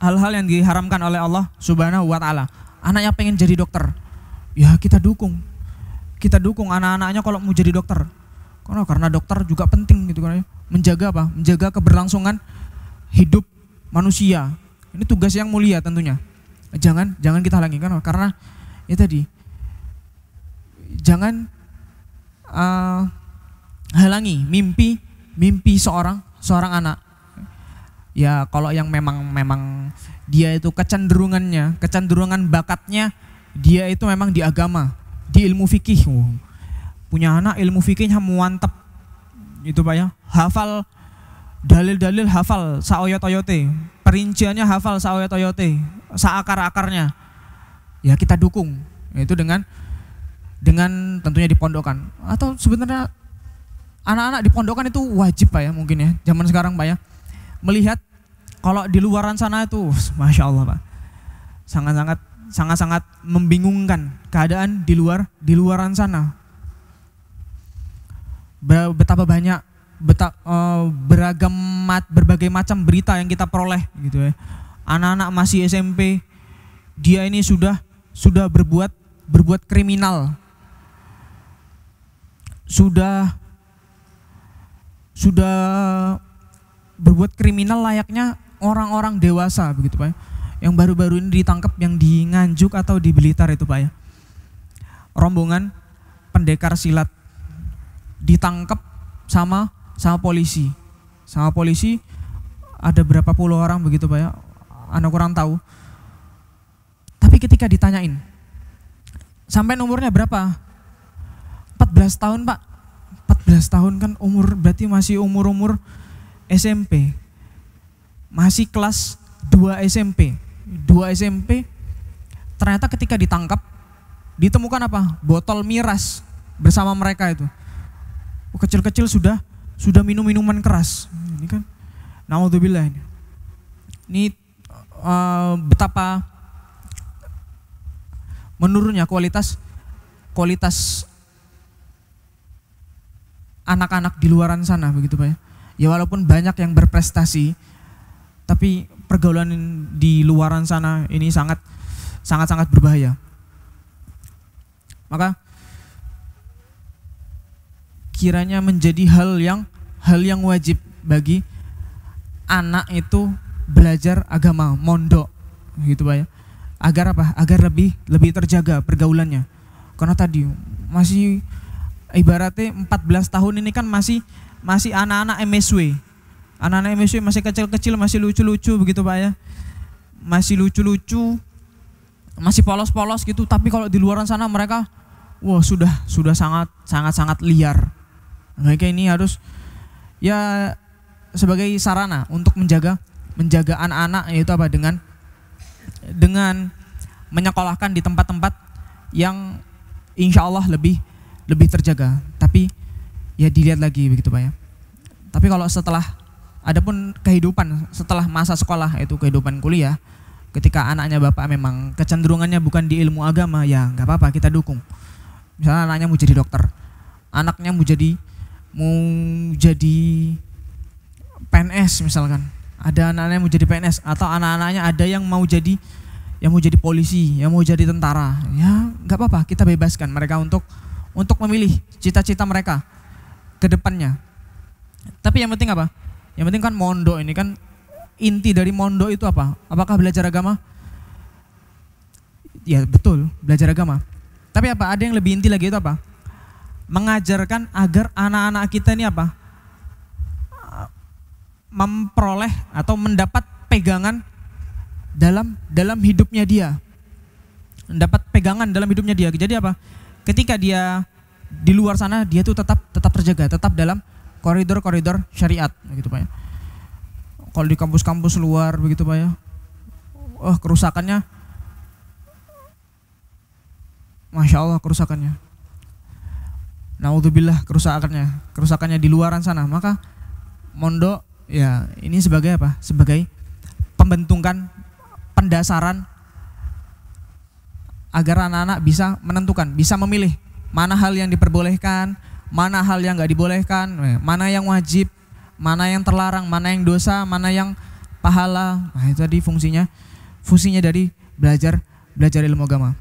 hal-hal yang diharamkan oleh Allah Subhanahu wa taala. Anaknya pengen jadi dokter, ya kita dukung anak-anaknya kalau mau jadi dokter. Karena dokter juga penting gitu kan, menjaga apa? Menjaga keberlangsungan hidup manusia. Ini tugas yang mulia tentunya. Jangan kita halangi kan, karena ya tadi jangan halangi mimpi seorang anak. Ya kalau yang memang dia itu kecenderungan bakatnya dia itu memang di agama, di ilmu fikih. Punya anak ilmu fikihnya mantap gitu Pak ya. Hafal dalil-dalil, hafal saoyot-oyote, perinciannya hafal saoyot-oyote, saakar-akarnya. ya kita dukung, yaitu dengan tentunya dipondokkan. Atau sebenarnya anak-anak dipondokkan itu wajib Pak ya, mungkin ya zaman sekarang Pak ya, melihat kalau di luaran sana itu Masya Allah Pak, sangat-sangat membingungkan keadaan di luaran sana. Betapa banyak berbagai macam berita yang kita peroleh gitu ya. Anak-anak masih SMP, dia ini sudah berbuat kriminal, sudah berbuat kriminal layaknya orang-orang dewasa begitu Pak ya. Yang baru-baru ini ditangkap yang di Nganjuk atau di Blitar itu Pak ya, rombongan pendekar silat ditangkap sama polisi. Ada berapa puluh orang begitu Pak ya, anak kurang tahu. Tapi ketika ditanyain, sampai umurnya berapa? 14 tahun Pak. 14 tahun kan umur, berarti masih umur SMP. Masih kelas 2 SMP. 2 SMP, ternyata ketika ditangkap, ditemukan apa? Botol miras bersama mereka itu. Kecil-kecil sudah minum minuman keras. Ini kan, naudzubillah ini. Ini betapa menurunnya kualitas anak-anak di luaran sana begitu Pak ya. Ya walaupun banyak yang berprestasi, tapi pergaulan di luaran sana ini sangat berbahaya. Maka kiranya menjadi hal yang wajib bagi anak itu belajar agama, mondok gitu Pak ya. Agar apa? Agar lebih terjaga pergaulannya. Karena tadi masih ibaratnya 14 tahun ini kan masih anak-anak MSW. Anak-anak MSW masih kecil-kecil, masih lucu-lucu begitu Pak ya. Masih lucu-lucu, masih polos-polos gitu, tapi kalau di luaran sana mereka wah sudah sangat liar. Mereka ini harus ya sebagai sarana untuk menjaga anak-anak, yaitu apa, dengan menyekolahkan di tempat-tempat yang insya Allah lebih terjaga. Tapi ya dilihat lagi begitu Pak ya. Tapi kalau adapun kehidupan setelah masa sekolah, itu kehidupan kuliah, ketika anaknya bapak memang kecenderungannya bukan di ilmu agama, ya nggak apa-apa, kita dukung. Misalnya anaknya mau jadi dokter, anaknya mau jadi PNS misalkan, ada anaknya mau jadi PNS, atau anak-anaknya ada yang mau jadi polisi, yang mau jadi tentara, ya nggak apa-apa, kita bebaskan mereka untuk memilih cita-cita mereka ke depannya. Tapi yang penting apa? Yang penting kan mondok ini kan, inti dari mondok itu apa? Apakah belajar agama? Ya betul, belajar agama. Tapi apa? Ada yang lebih inti lagi, itu apa? Mengajarkan agar anak-anak kita ini apa? Memperoleh atau mendapat pegangan dalam hidupnya dia. Mendapat pegangan dalam hidupnya dia. Jadi apa? Ketika dia di luar sana, dia tuh tetap terjaga, tetap dalam koridor-koridor syariat begitu Pak ya. Kalau di kampus-kampus luar begitu Pak ya, kerusakannya Masya Allah, kerusakannya, naudzubillah, kerusakannya di luaran sana. Maka mondok ya ini sebagai apa? Sebagai pembentukan, pendasaran agar anak-anak bisa menentukan, bisa memilih mana hal yang diperbolehkan, mana hal yang nggak dibolehkan, mana yang wajib, mana yang terlarang, mana yang dosa, mana yang pahala. Nah itu tadi fungsinya dari belajar ilmu agama.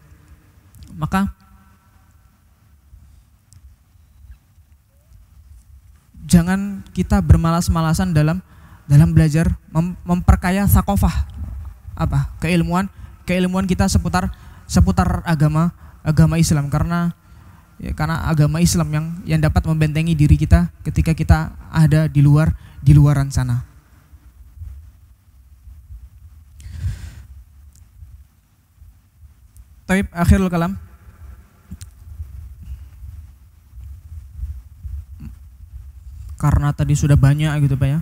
Maka jangan kita bermalas-malasan dalam belajar, memperkaya sakofah, apa, keilmuan kita seputar agama Islam, karena agama Islam yang dapat membentengi diri kita ketika kita ada di luaran sana. Taib, akhirul kalam. Karena tadi sudah banyak gitu Pak ya,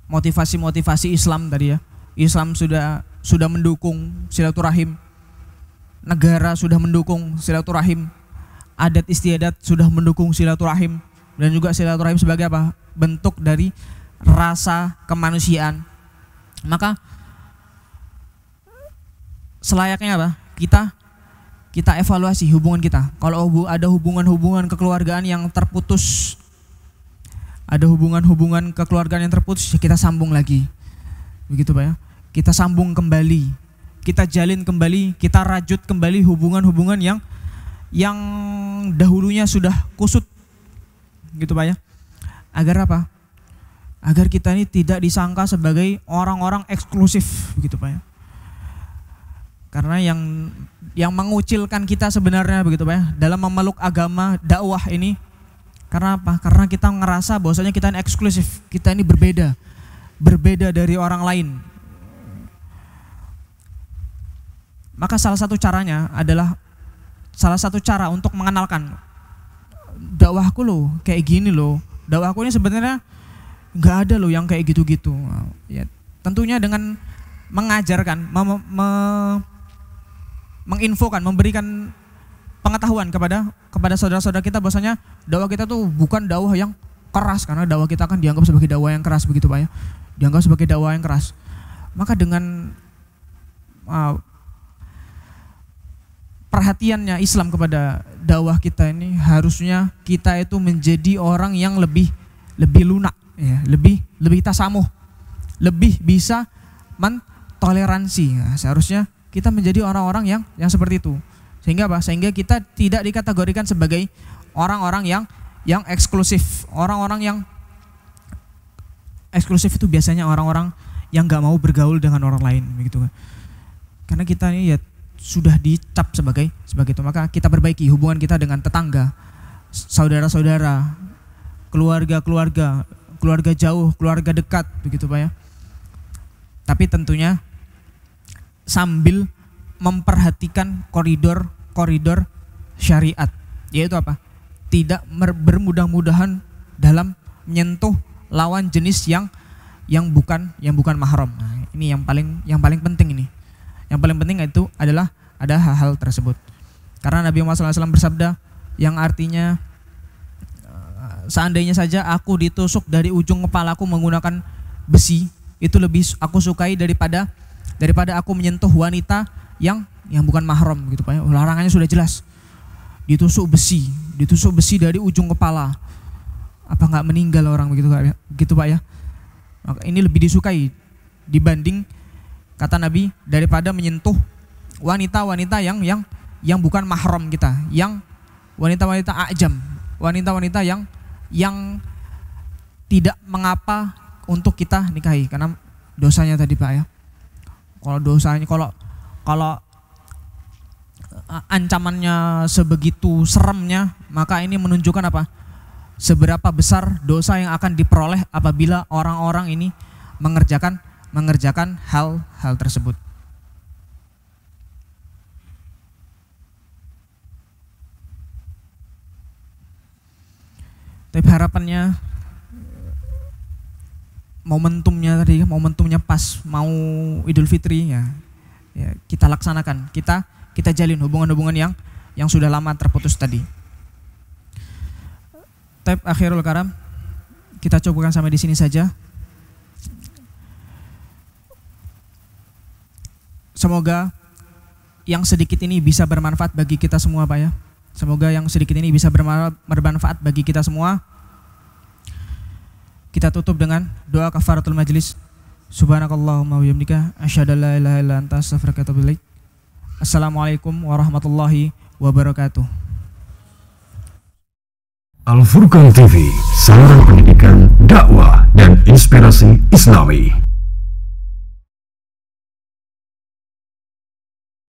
motivasi Islam tadi ya. Islam sudah sudah mendukung silaturahim, negara sudah mendukung silaturahim, adat istiadat sudah mendukung silaturahim, dan juga silaturahim sebagai apa? Bentuk dari rasa kemanusiaan. Maka selayaknya apa? Kita evaluasi hubungan kita. Kalau ada hubungan-hubungan kekeluargaan yang terputus, ada hubungan-hubungan kekeluargaan yang terputus, ya kita sambung lagi. Begitu Pak ya. Kita sambung kembali, kita jalin kembali, kita rajut kembali hubungan-hubungan yang dahulunya sudah kusut. Gitu Pak ya. Agar apa? Agar kita ini tidak disangka sebagai orang-orang eksklusif, begitu Pak ya. Karena yang mengucilkan kita sebenarnya, begitu Pak ya, dalam memeluk agama dakwah ini, karena apa? Karena kita ngerasa bahwasanya kita ini eksklusif, kita ini berbeda dari orang lain. Maka salah satu cara untuk mengenalkan dakwahku loh kayak gini loh, dakwahku ini sebenarnya nggak ada loh yang kayak gitu-gitu. Ya, tentunya dengan mengajarkan, menginfokan, memberikan pengetahuan kepada saudara-saudara kita bahwasanya dakwah kita tuh bukan dakwah yang keras, karena dakwah kita kan dianggap sebagai dakwah yang keras, begitu Pak ya. Dianggap sebagai dakwah yang keras. Maka dengan perhatiannya Islam kepada dakwah kita ini, harusnya kita itu menjadi orang yang lebih lunak, ya, lebih tasamuh, lebih bisa mentoleransi. Nah, seharusnya kita menjadi orang-orang yang seperti itu. Sehingga apa? Sehingga kita tidak dikategorikan sebagai orang-orang yang eksklusif. Orang-orang yang eksklusif itu biasanya orang-orang yang nggak mau bergaul dengan orang lain, begitu kan? Karena kita ini ya sudah dicap sebagai itu. Maka kita perbaiki hubungan kita dengan tetangga, saudara-saudara, keluarga jauh, keluarga dekat, begitu Pak ya. Tapi tentunya sambil memperhatikan koridor syariat, yaitu apa? Tidak bermudah-mudahan dalam menyentuh lawan jenis yang bukan mahram. Nah, ini yang paling penting ini. Yang paling penting itu adalah ada hal-hal tersebut. Karena Nabi Muhammad SAW bersabda yang artinya, seandainya saja aku ditusuk dari ujung kepalaku menggunakan besi, itu lebih aku sukai daripada aku menyentuh wanita yang bukan mahram, gitu Pak ya. Larangannya sudah jelas. Ditusuk besi dari ujung kepala. Apa nggak meninggal orang, begitu Pak ya. Maka ini lebih disukai dibanding, kata Nabi, daripada menyentuh wanita-wanita yang bukan mahram kita, yang wanita-wanita ajam, wanita-wanita yang tidak mengapa untuk kita nikahi karena dosanya tadi Pak ya. Kalau ancamannya sebegitu seremnya, maka ini menunjukkan apa? Seberapa besar dosa yang akan diperoleh apabila orang-orang ini mengerjakan hal-hal tersebut. Tapi harapannya momentumnya pas mau Idul Fitri ya kita laksanakan, kita jalin hubungan-hubungan yang sudah lama terputus tadi. Tab akhirul karam, kita cukupkan sampai di sini saja. Semoga yang sedikit ini bisa bermanfaat bagi kita semua Pak ya. Semoga yang sedikit ini bisa bermanfaat bagi kita semua. Kita tutup dengan doa kafaratul majlis. Subhanakallahumma wa bihamdika asyhadu an la ilaha illa anta astaghfiruka wa atubu ilaik. Assalamualaikum warahmatullahi wabarakatuh. Al Furqan TV, saluran pendidikan, dakwah dan inspirasi Islami.